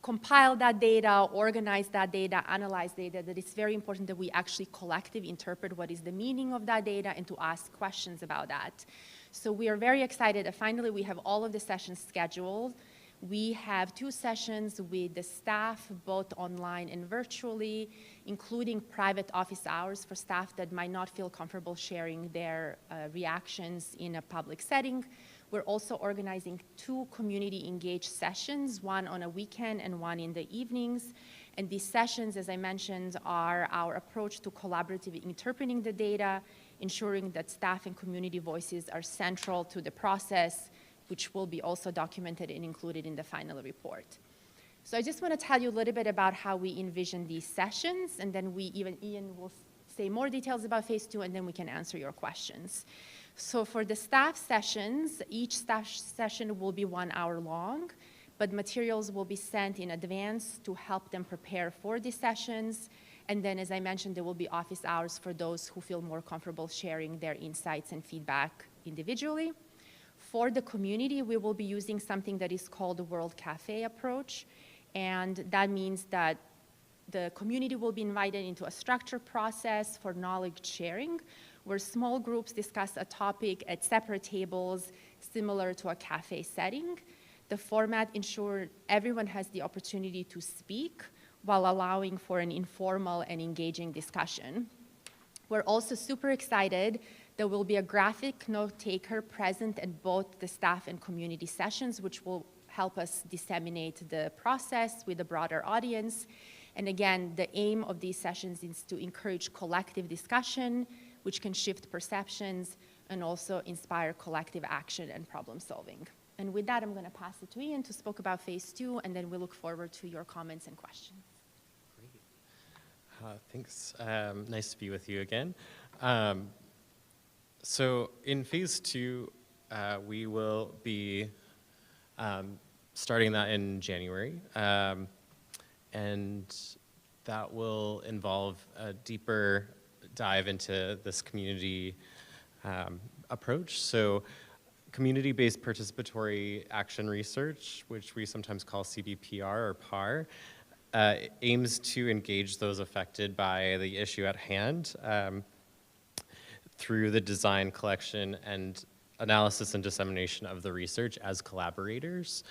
compile that data, organize that data, analyze data, that it's very important that we actually collectively interpret what is the meaning of that data and to ask questions about that. So we are very excited that finally we have all of the sessions scheduled. We have 2 sessions with the staff, both online and virtually, including private office hours for staff that might not feel comfortable sharing their reactions in a public setting. We're also organizing 2 community engaged sessions, one on a weekend and one in the evenings. And these sessions, as I mentioned, are our approach to collaboratively interpreting the data, ensuring that staff and community voices are central to the process, which will be also documented and included in the final report. So I just want to tell you a little bit about how we envision these sessions, and then Ian will say more details about phase 2, and then we can answer your questions. So for the staff sessions, each staff session will be 1 hour long, but materials will be sent in advance to help them prepare for these sessions. And then, as I mentioned, there will be office hours for those who feel more comfortable sharing their insights and feedback individually. For the community, we will be using something that is called the World Cafe approach. And that means that the community will be invited into a structured process for knowledge sharing, where small groups discuss a topic at separate tables, similar to a cafe setting. The format ensures everyone has the opportunity to speak while allowing for an informal and engaging discussion. We're also super excited there will be a graphic note taker present at both the staff and community sessions, which will help us disseminate the process with a broader audience. And again, the aim of these sessions is to encourage collective discussion, which can shift perceptions and also inspire collective action and problem solving. And with that, I'm going to pass it to Ian to speak about phase 2, and then we look forward to your comments and questions. Great. Thanks. Nice to be with you again. So in phase 2, we will be starting that in January. And that will involve a deeper dive into this community approach. So community-based participatory action research, which we sometimes call CBPR or PAR, aims to engage those affected by the issue at hand through the design, collection, and analysis and dissemination of the research as collaborators.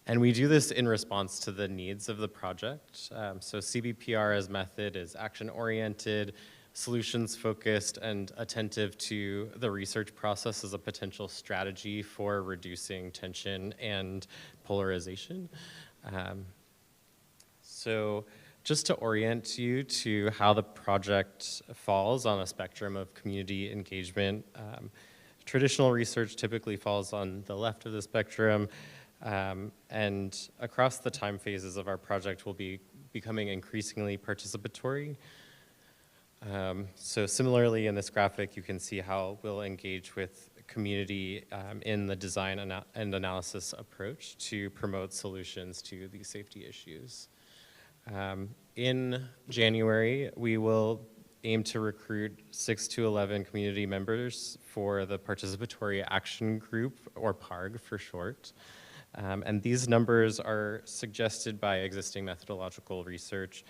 And we do this in response to the needs of the project. So CBPR as method is action-oriented, solutions-focused, and attentive to the research process as a potential strategy for reducing tension and polarization. So just to orient you to how the project falls on a spectrum of community engagement, traditional research typically falls on the left of the spectrum, and across the time phases of our project will be becoming increasingly participatory. So similarly in this graphic, you can see how we'll engage with community in the design and analysis approach to promote solutions to these safety issues. In January, we will aim to recruit 6 to 11 community members for the Participatory Action Group, or PARG for short. And these numbers are suggested by existing methodological research.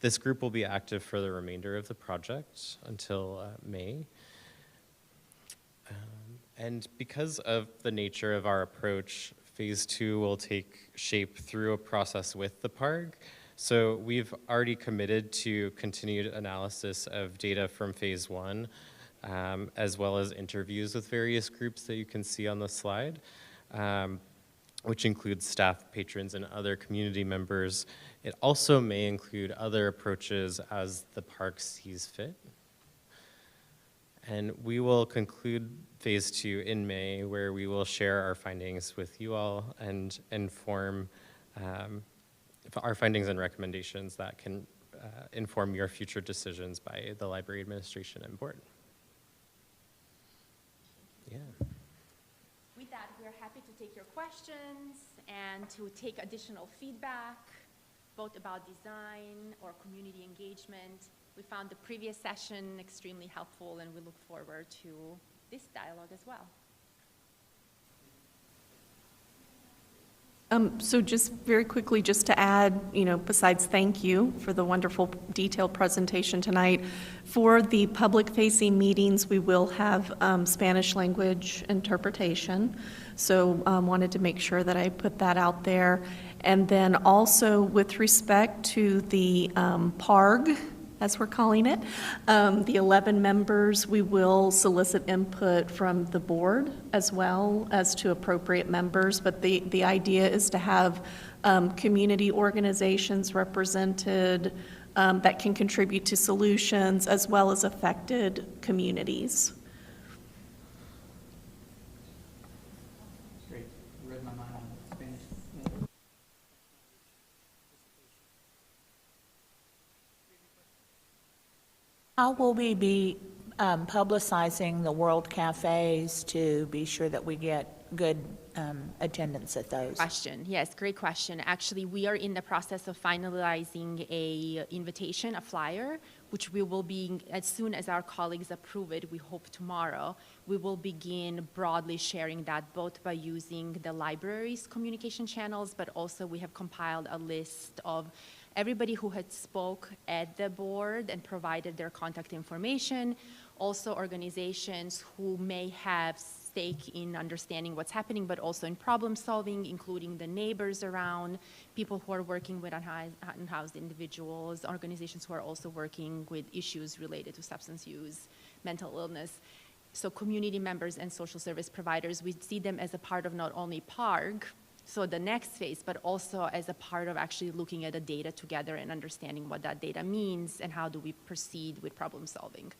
This group will be active for the remainder of the project until May. And because of the nature of our approach, phase 2 will take shape through a process with the PARG. So we've already committed to continued analysis of data from phase 1, as well as interviews with various groups that you can see on the slide, which includes staff, patrons, and other community members. It also may include other approaches as the park sees fit. And we will conclude phase 2 in May, where we will share our findings with you all and inform our findings and recommendations that can inform your future decisions by the library administration and board. Yeah. With that, we're happy to take your questions and to take additional feedback, both about design or community engagement. We found the previous session extremely helpful, and we look forward to this dialogue as well. So just very quickly, just to add, besides thank you for the wonderful detailed presentation tonight, for the public-facing meetings, we will have Spanish language interpretation. So wanted to make sure that I put that out there. And then also with respect to the PARG, as we're calling it, the 11 members, we will solicit input from the board as well as to appropriate members, but the idea is to have community organizations represented that can contribute to solutions as well as affected communities. Great. You read my mind on Spanish. How will we be publicizing the World Cafes to be sure that we get good attendance at those? Question. Yes, great question. Actually, we are in the process of finalizing a invitation, a flyer, which we will be, as soon as our colleagues approve it, we hope tomorrow, we will begin broadly sharing that, both by using the library's communication channels, but also we have compiled a list of everybody who had spoke at the board and provided their contact information, also organizations who may have stake in understanding what's happening, but also in problem solving, including the neighbors around, people who are working with unhoused individuals, organizations who are also working with issues related to substance use, mental illness. So community members and social service providers, we see them as a part of not only PARG, so the next phase, but also as a part of actually looking at the data together and understanding what that data means and how do we proceed with problem solving.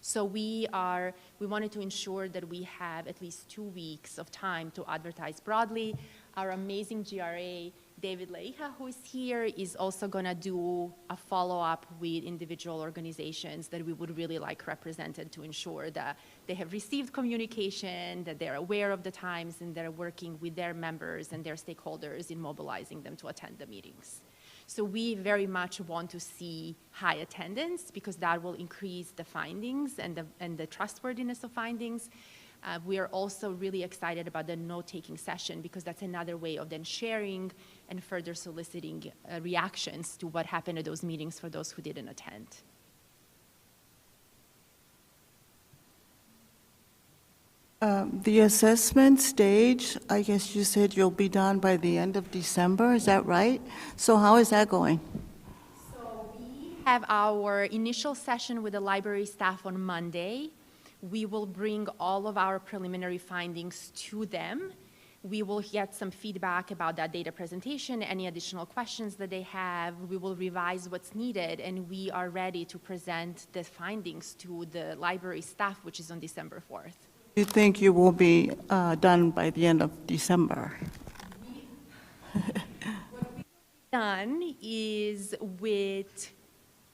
So we wanted to ensure that we have at least 2 weeks of time to advertise broadly. Our amazing GRA David Leija, who is here, is also going to do a follow-up with individual organizations that we would really like represented to ensure that they have received communication, that they're aware of the times, and they're working with their members and their stakeholders in mobilizing them to attend the meetings. So we very much want to see high attendance because that will increase the findings and the trustworthiness of findings. We are also really excited about the note-taking session because that's another way of then sharing and further soliciting reactions to what happened at those meetings for those who didn't attend. The assessment stage, I guess you said you'll be done by the end of December, is that right? So how is that going? Have our initial session with the library staff on Monday. We will bring all of our preliminary findings to them. We will get some feedback about that data presentation, any additional questions that they have. We will revise what's needed, and we are ready to present the findings to the library staff, which is on December 4th. You think you will be done by the end of December? What we've done is with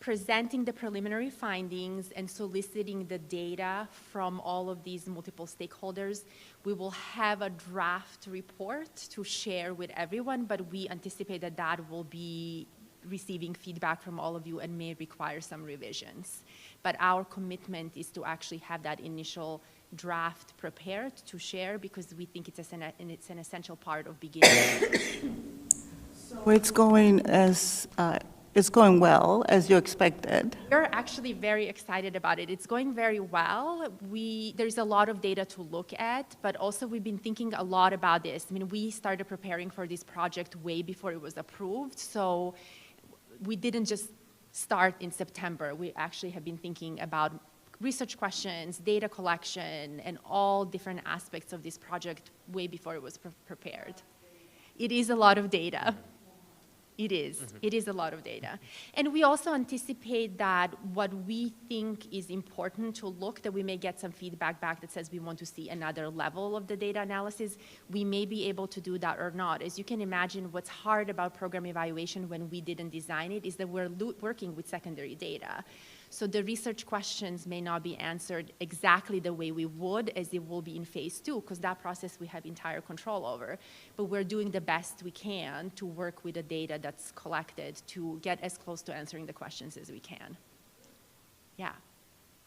presenting the preliminary findings and soliciting the data from all of these multiple stakeholders, we will have a draft report to share with everyone, but we anticipate that that will be receiving feedback from all of you and may require some revisions. But our commitment is to actually have that initial draft prepared to share because we think it's an essential part of beginning. So it's going as it's going well as you expected. We're actually very excited about it. It's going very well. There's a lot of data to look at, but also we've been thinking a lot about this. I mean, we started preparing for this project way before it was approved, so we didn't just start in September. We actually have been thinking about research questions, data collection, and all different aspects of this project way before it was prepared. It is a lot of data. It is. Mm-hmm. It is a lot of data. And we also anticipate that what we think is important to look, that we may get some feedback back that says we want to see another level of the data analysis. We may be able to do that or not. As you can imagine, what's hard about program evaluation when we didn't design it is that we're working with secondary data. So the research questions may not be answered exactly the way we would as it will be in phase 2, because that process we have entire control over. But we're doing the best we can to work with the data that's collected to get as close to answering the questions as we can. Yeah,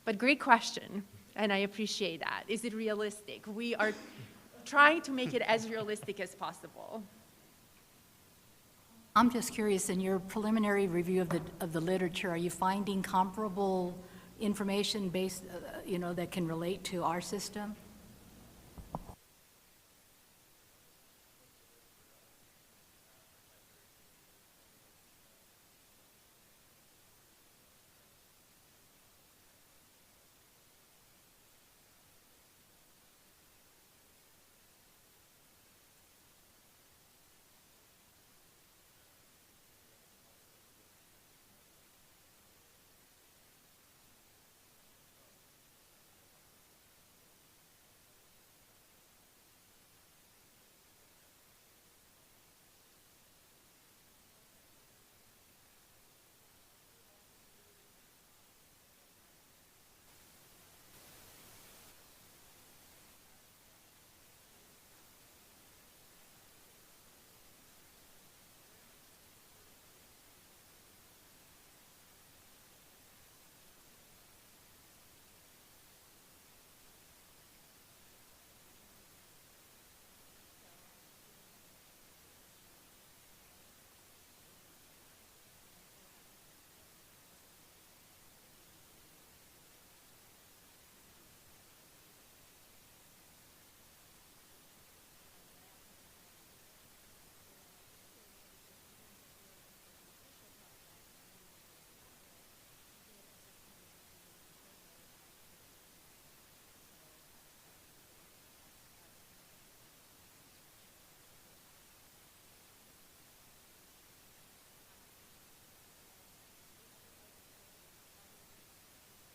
but great question, and I appreciate that. Is it realistic? We are trying to make it as realistic as possible. I'm just curious, in your preliminary review of the literature, are you finding comparable information based, that can relate to our system?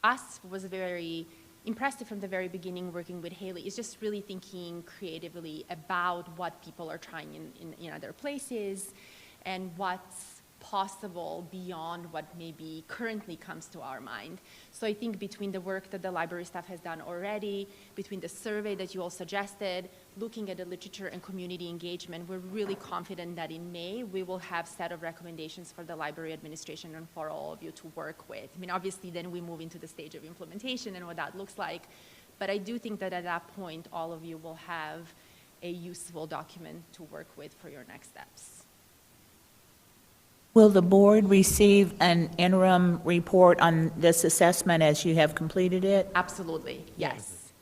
Us was very impressive from the very beginning working with Haley is just really thinking creatively about what people are trying in other places. and what's possible beyond what maybe currently comes to our mind. So I think between the work that the library staff has done already, between the survey that you all suggested, looking at the literature and community engagement, we're really confident that in May we will have a set of recommendations for the library administration and for all of you to work with. I mean, obviously then we move into the stage of implementation and what that looks like, but I do think that at that point all of you will have a useful document to work with for your next steps. Will the board receive an interim report on this assessment as you have completed it? Absolutely, yes.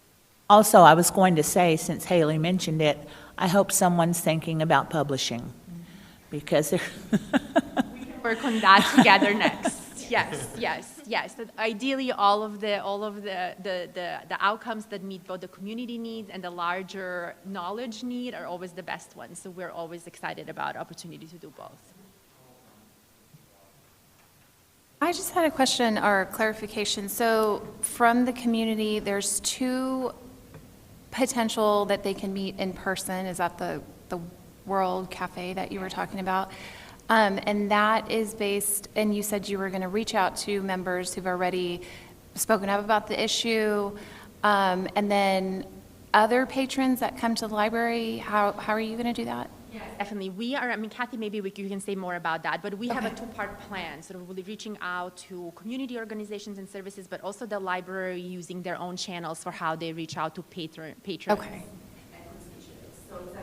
Also, I was going to say, since Haley mentioned it, I hope someone's thinking about publishing, because they're Work on that together next. Yes, yes, yes. That ideally, all of the outcomes that meet both the community needs and the larger knowledge need are always the best ones. So we're always excited about opportunity to do both. I just had a question or clarification. So from the community, there's two potential that they can meet in person. Is that the World Cafe that you were talking about? And that is based, and you said you were going to reach out to members who've already spoken up about the issue. And then other patrons that come to the library, how are you going to do that? Definitely. We are, I mean, Kathy, maybe you can say more about that, but we have a two-part plan. So we'll be reaching out to community organizations and services, but also the library using their own channels for how they reach out to patrons. Okay. So it's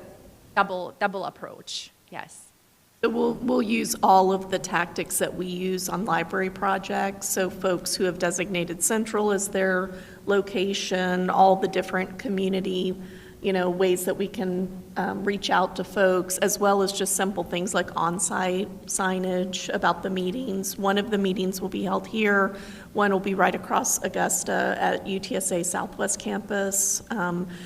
a double approach, yes. So we'll use all of the tactics that we use on library projects. So folks who have designated Central as their location, all the different community ways that we can reach out to folks, as well as just simple things like on-site signage about the meetings. One of the meetings will be held here. One will be right across Augusta at UTSA Southwest Campus.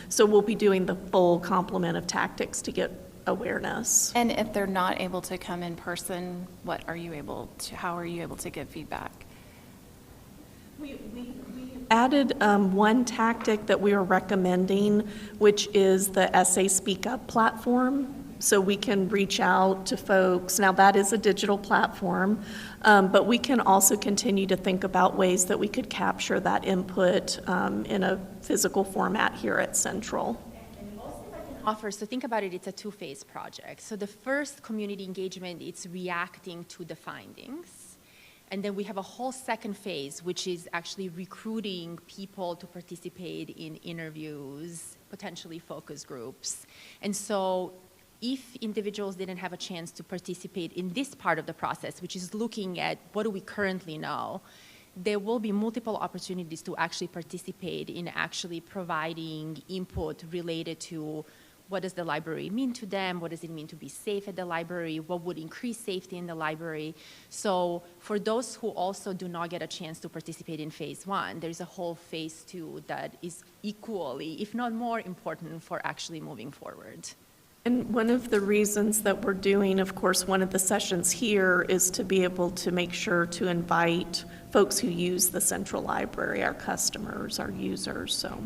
So we'll be doing the full complement of tactics to get awareness. And if they're not able to come in person, how are you able to give feedback? We added one tactic that we are recommending, which is the SA Speak Up platform. So we can reach out to folks. Now that is a digital platform, but we can also continue to think about ways that we could capture that input in a physical format here at Central. So think about it, it's a two-phase project. So the first community engagement, it's reacting to the findings. And then we have a whole second phase, which is actually recruiting people to participate in interviews, potentially focus groups. And so if individuals didn't have a chance to participate in this part of the process, which is looking at what do we currently know, there will be multiple opportunities to actually participate in actually providing input related to what does the library mean to them? What does it mean to be safe at the library? What would increase safety in the library? So for those who also do not get a chance to participate in phase one, there's a whole phase two that is equally, if not more important for actually moving forward. And one of the reasons that we're doing, of course, one of the sessions here is to be able to make sure to invite folks who use the Central Library, our customers, our users, so.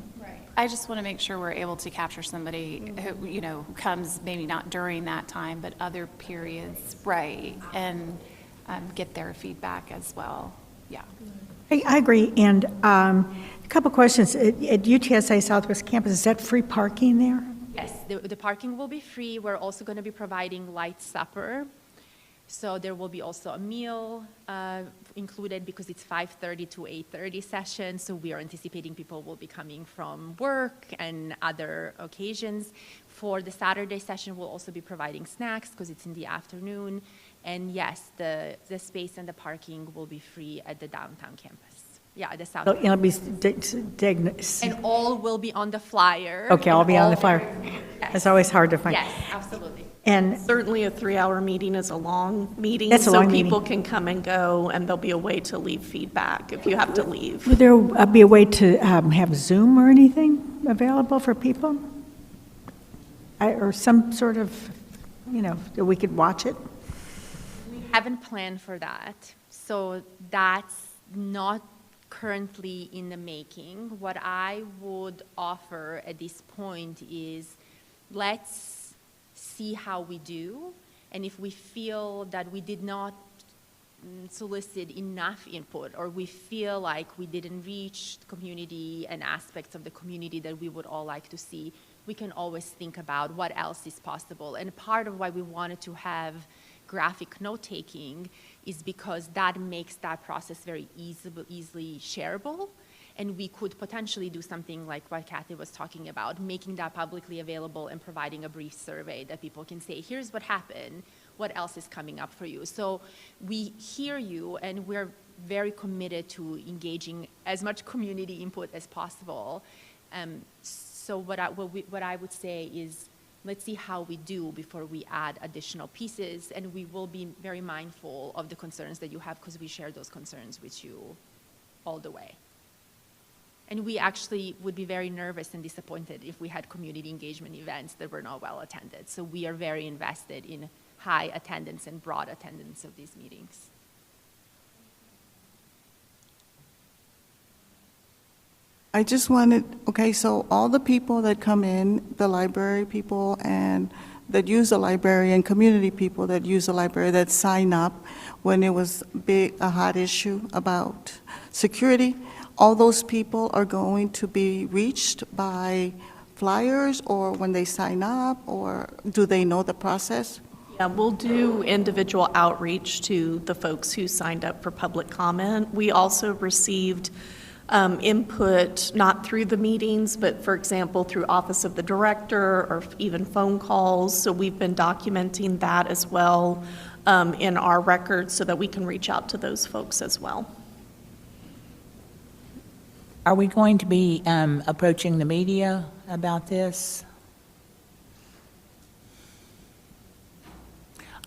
I just want to make sure we're able to capture somebody who comes maybe not during that time, but other periods, right, and get their feedback as well. Yeah. I agree. And a couple questions. At UTSA Southwest Campus, is that free parking there? Yes, the parking will be free. We're also going to be providing light supper. So there will be also a meal included because it's 5:30 to 8:30 session. So we are anticipating people will be coming from work and other occasions. For the Saturday session, we'll also be providing snacks because it's in the afternoon. And yes, the space and the parking will be free at the downtown campus. Yeah, the south. It'll be and all will be on the flyer. Okay, I'll be on the flyer. Yes. It's always hard to find. Yes, absolutely. And certainly a 3-hour meeting is a long meeting, That's a long meeting. People can come and go, and there'll be a way to leave feedback if you have to leave. Would there be a way to have Zoom or anything available for people? Or some sort of, that we could watch it? We haven't planned for that, so that's not currently in the making. What I would offer at this point is let's see how we do, And if we feel that we did not solicit enough input, or we feel like we didn't reach the community and aspects of the community that we would all like to see, we can always think about what else is possible. And part of why we wanted to have graphic note-taking is because that makes that process very easily shareable. And we could potentially do something like what Kathy was talking about, making that publicly available and providing a brief survey that people can say, here's what happened, what else is coming up for you? So we hear you, and we're very committed to engaging as much community input as possible. So what I would say is, let's see how we do before we add additional pieces, and we will be very mindful of the concerns that you have, because we share those concerns with you all the way. And we actually would be very nervous and disappointed if we had community engagement events that were not well attended. So we are very invested in high attendance and broad attendance of these meetings. I just wanted, okay, so all the people that come in, the library people and that use the library and community people that use the library that sign up when it was a hot issue about security, all those people are going to be reached by flyers or when they sign up, or do they know the process? Yeah, we'll do individual outreach to the folks who signed up for public comment. We also received input, not through the meetings, but for example, through Office of the Director or even phone calls. So we've been documenting that as well in our records so that we can reach out to those folks as well. Are we going to be approaching the media about this?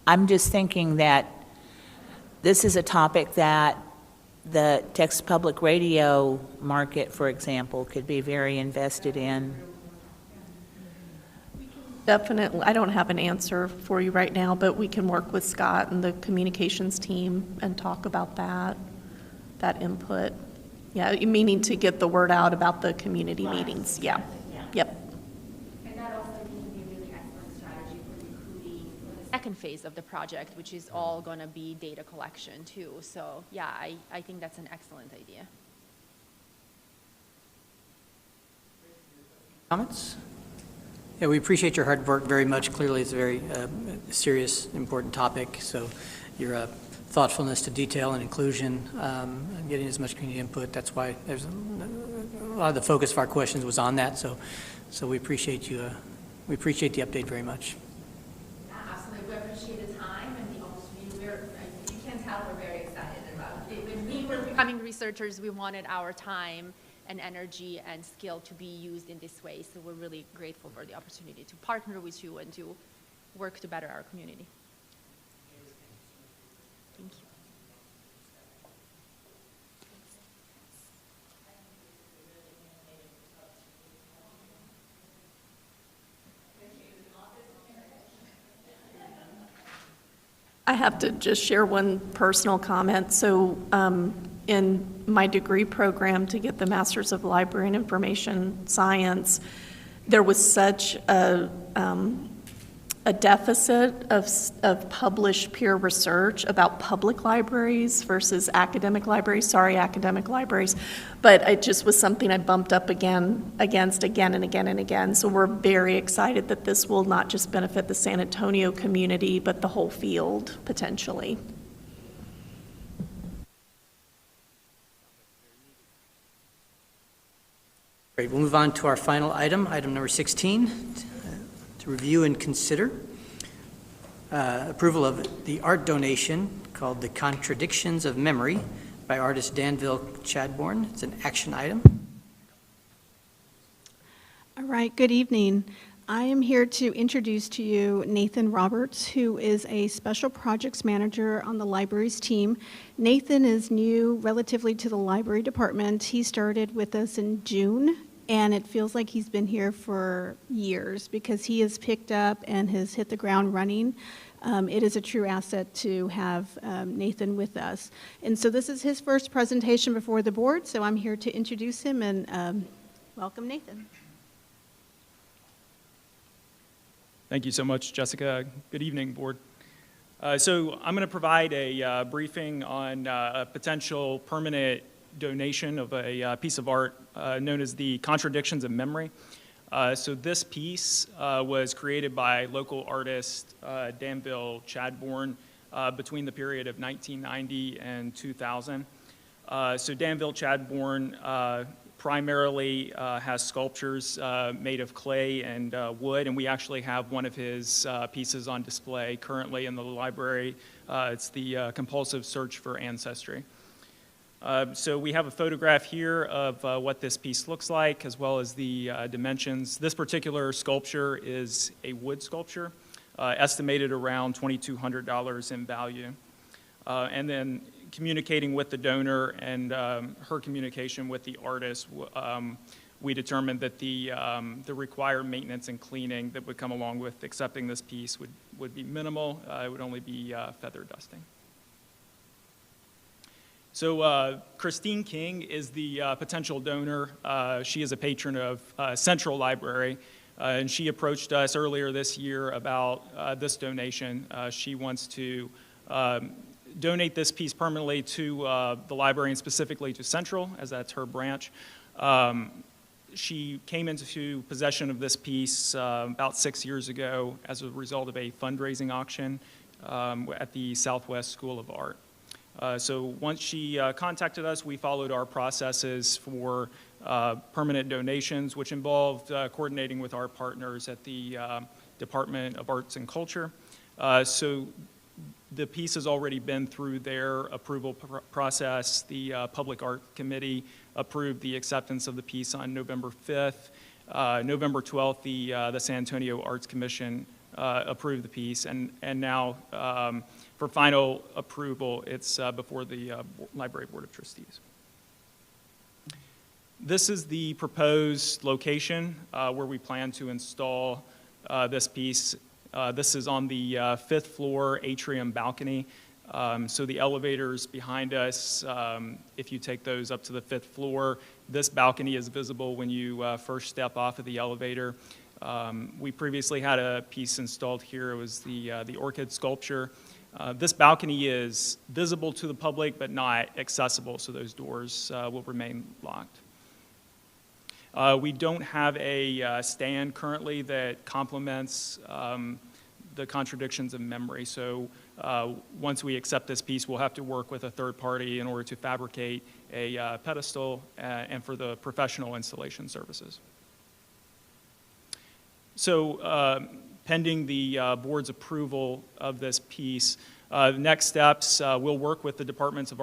I'm just thinking that this is a topic that the Texas Public Radio market, for example, could be very invested in. Definitely. I don't have an answer for you right now, but we can work with Scott and the communications team and talk about that input. Yeah, meaning to get the word out about the community meetings. Yeah. Yep. And that also can be a really excellent strategy for recruiting for the second phase of the project, which is all going to be data collection too. So yeah, I think that's an excellent idea. Comments? Yeah, we appreciate your hard work very much. Clearly, it's a very serious, important topic. So your thoughtfulness to detail and inclusion, and getting as much community input. That's why there's a lot of the focus of our questions was on that. So we appreciate you. We appreciate the update very much. Absolutely, we appreciate the time and the opportunity. You can tell we're very excited about it. When we were becoming researchers, we wanted our time and energy and skill to be used in this way. So we're really grateful for the opportunity to partner with you and to work to better our community. Thank you. I have to just share one personal comment. So in my degree program to get the Masters of Library and Information Science, there was such a deficit of published peer research about public libraries versus academic libraries. Sorry, academic libraries. But it just was something I bumped up against again and again and again. So we're very excited that this will not just benefit the San Antonio community, but the whole field potentially. Great, we'll move on to our final item, item number 16, to review and consider approval of the art donation called The Contradictions of Memory by artist Danville Chadbourne. It's an action item. All right, good evening. I am here to introduce to you Nathan Roberts, who is a special projects manager on the libraries team. Nathan is new relatively to the library department. He started with us in June, and it feels like he's been here for years because he has picked up and has hit the ground running. It is a true asset to have Nathan with us. And so this is his first presentation before the board, so I'm here to introduce him and welcome Nathan. Thank you so much, Jessica. Good evening, board. So I'm going to provide a briefing on a potential permanent donation of a piece of art known as the Contradictions of Memory. So this piece was created by local artist Danville Chadbourne between the period of 1990 and 2000. So Danville Chadbourne primarily has sculptures made of clay and wood, and we actually have one of his pieces on display currently in the library. It's the Compulsive Search for Ancestry. So we have a photograph here of what this piece looks like, as well as the dimensions. This particular sculpture is a wood sculpture, estimated around $2,200 in value. And then communicating with the donor and her communication with the artist, we determined that the required maintenance and cleaning that would come along with accepting this piece would be minimal. It would only be feather dusting. So Christine King is the potential donor. She is a patron of Central Library, and she approached us earlier this year about this donation. She wants to donate this piece permanently to the library, and specifically to Central, as that's her branch. She came into possession of this piece about 6 years ago as a result of a fundraising auction at the Southwest School of Art. So once she contacted us, we followed our processes for permanent donations, which involved coordinating with our partners at the Department of Arts and Culture. So the piece has already been through their approval process. The Public Art Committee approved the acceptance of the piece on November 5th. November 12th, the San Antonio Arts Commission approved the piece, and now for final approval, it's before the Library Board of Trustees. This is the proposed location where we plan to install this piece. This is on the 5th floor atrium balcony. So the elevators behind us, if you take those up to the 5th floor, this balcony is visible when you first step off of the elevator. We previously had a piece installed here. It was the orchid sculpture. This balcony is visible to the public but not accessible, so those doors will remain locked. We don't have a stand currently that complements the Contradictions of Memory. So once we accept this piece, we'll have to work with a third party in order to fabricate a pedestal and for the professional installation services. So pending the board's approval of this piece, the next steps, we'll work with the Department of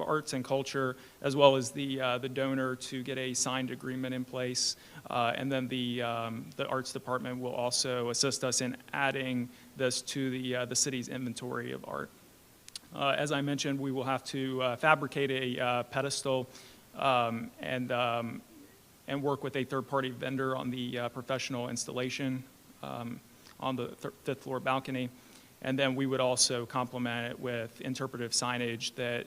Arts and Culture, as well as the donor, to get a signed agreement in place. And then the Arts Department will also assist us in adding this to the city's inventory of art. As I mentioned, we will have to fabricate a pedestal and work with a third-party vendor on the professional installation on the 5th floor balcony. And then we would also complement it with interpretive signage that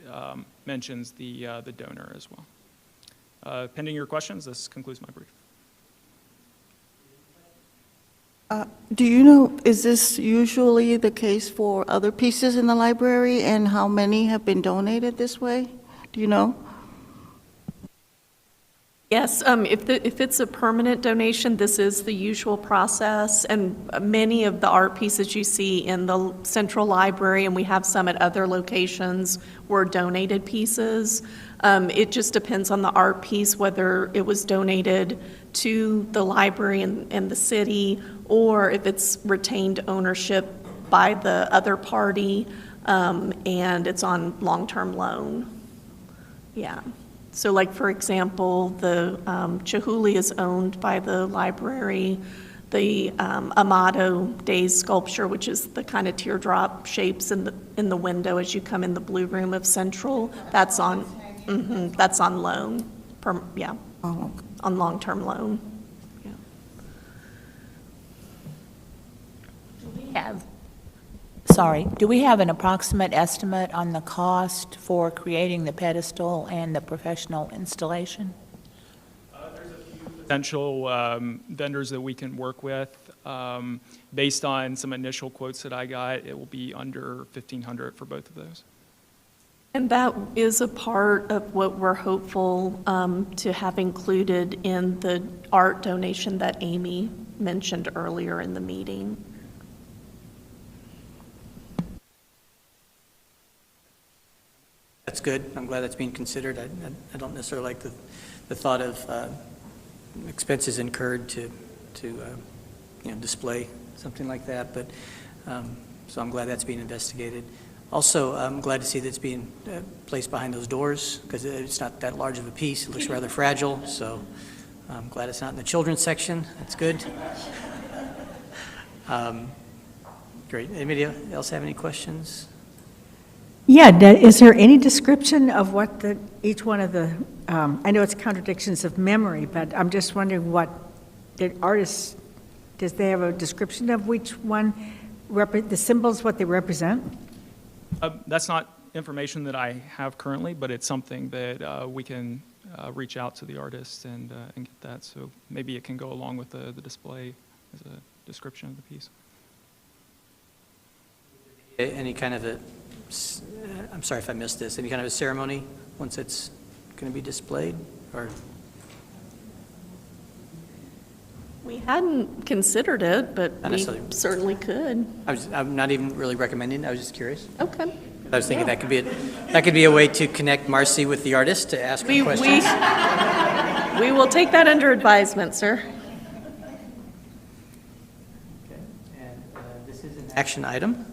mentions the donor as well. Pending your questions, this concludes my brief. Do you know, is this usually the case for other pieces in the library, and how many have been donated this way? Do you know? Yes, if it's a permanent donation, this is the usual process, and many of the art pieces you see in the Central Library, and we have some at other locations, were donated pieces. It just depends on the art piece, whether it was donated to the library and the city, or if it's retained ownership by the other party, and it's on long-term loan. Yeah. So like, for example, the Chihuly is owned by the library. The Amato Days sculpture, which is the kind of teardrop shapes in the window as you come in the blue room of Central, that's on loan, on long-term loan. Do we have an approximate estimate on the cost for creating the pedestal and the professional installation? There's a few potential vendors that we can work with. Based on some initial quotes that I got, it will be under $1,500 for both of those. And that is a part of what we're hopeful to have included in the art donation that Amy mentioned earlier in the meeting. That's good. I'm glad that's being considered. I don't necessarily like the thought of expenses incurred to display something like that, but so I'm glad that's being investigated. Also, I'm glad to see that it's being placed behind those doors, because it's not that large of a piece. It looks rather fragile, so I'm glad it's not in the children's section. That's good. Great. Anybody else have any questions? Yeah, is there any description of what each one of the, I know it's contradictions of memory, but I'm just wondering what the artists, does they have a description of which one, the symbols, what they represent? That's not information that I have currently, but it's something that we can reach out to the artist and get that. So maybe it can go along with the display as a description of the piece. Any kind of I'm sorry if I missed this, any kind of a ceremony once it's going to be displayed, or? We hadn't considered it, but we certainly could. I'm not even really recommending, I was just curious. Okay. I was thinking that could be a way to connect Marcy with the artist to ask her questions. We will take that under advisement, sir. Okay. And this is an action item,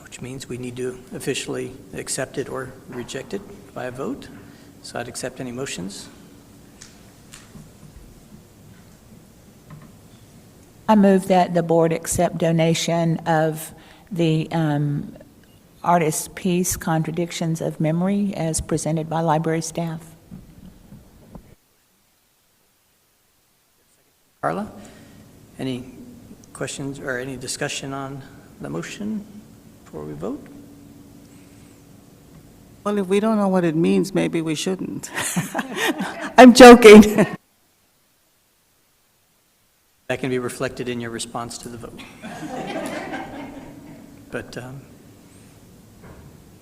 which means we need to officially accept it or reject it by a vote. So I'd accept any motions. I move that the board accept donation of the artist's piece, Contradictions of Memory, as presented by library staff. Carla, any questions or any discussion on the motion before we vote? Well, if we don't know what it means, maybe we shouldn't. I'm joking. That can be reflected in your response to the vote. But,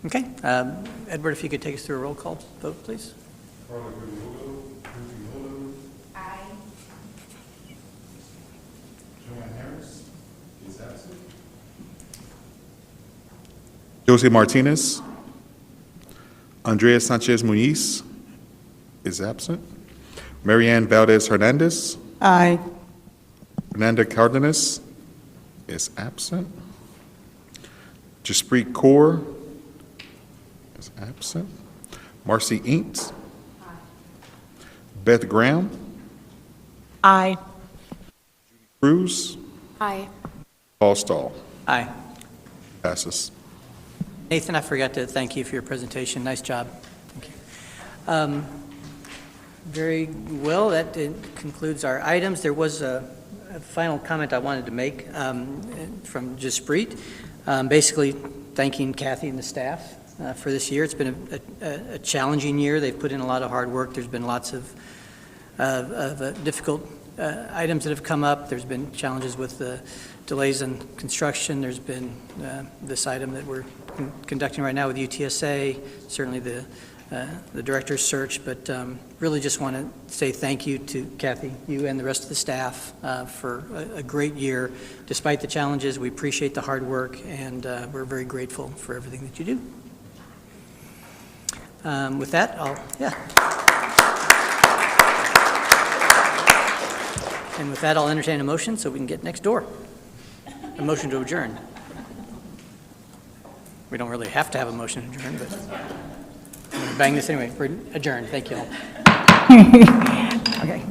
okay. Edward, if you could take us through a roll call vote, please. Aye. Joanne Harris is absent. Josie Martinez. Andrea Sanchez Muniz is absent. Marianne Valdez Hernandez. Aye. Fernanda Cardenas is absent. Jaspreet Kaur is absent. Marcy Inks. Beth Graham. Aye. Cruz. Aye. Paul Stahl. Aye. Passes. Nathan, I forgot to thank you for your presentation. Nice job. Thank you. Very well, that concludes our items. There was a final comment I wanted to make from Jaspreet, basically thanking Kathy and the staff for this year. It's been a challenging year. They've put in a lot of hard work. There's been lots of difficult items that have come up. There's been challenges with the delays in construction. There's been this item that we're conducting right now with UTSA, certainly the director's search, but really just want to say thank you to Kathy, you and the rest of the staff for a great year. Despite the challenges, we appreciate the hard work, and we're very grateful for everything that you do. With that, And with that, I'll entertain a motion so we can get next door. A motion to adjourn. We don't really have to have a motion to adjourn, but I'm going to bang this anyway. We're adjourned. Thank you all. Okay.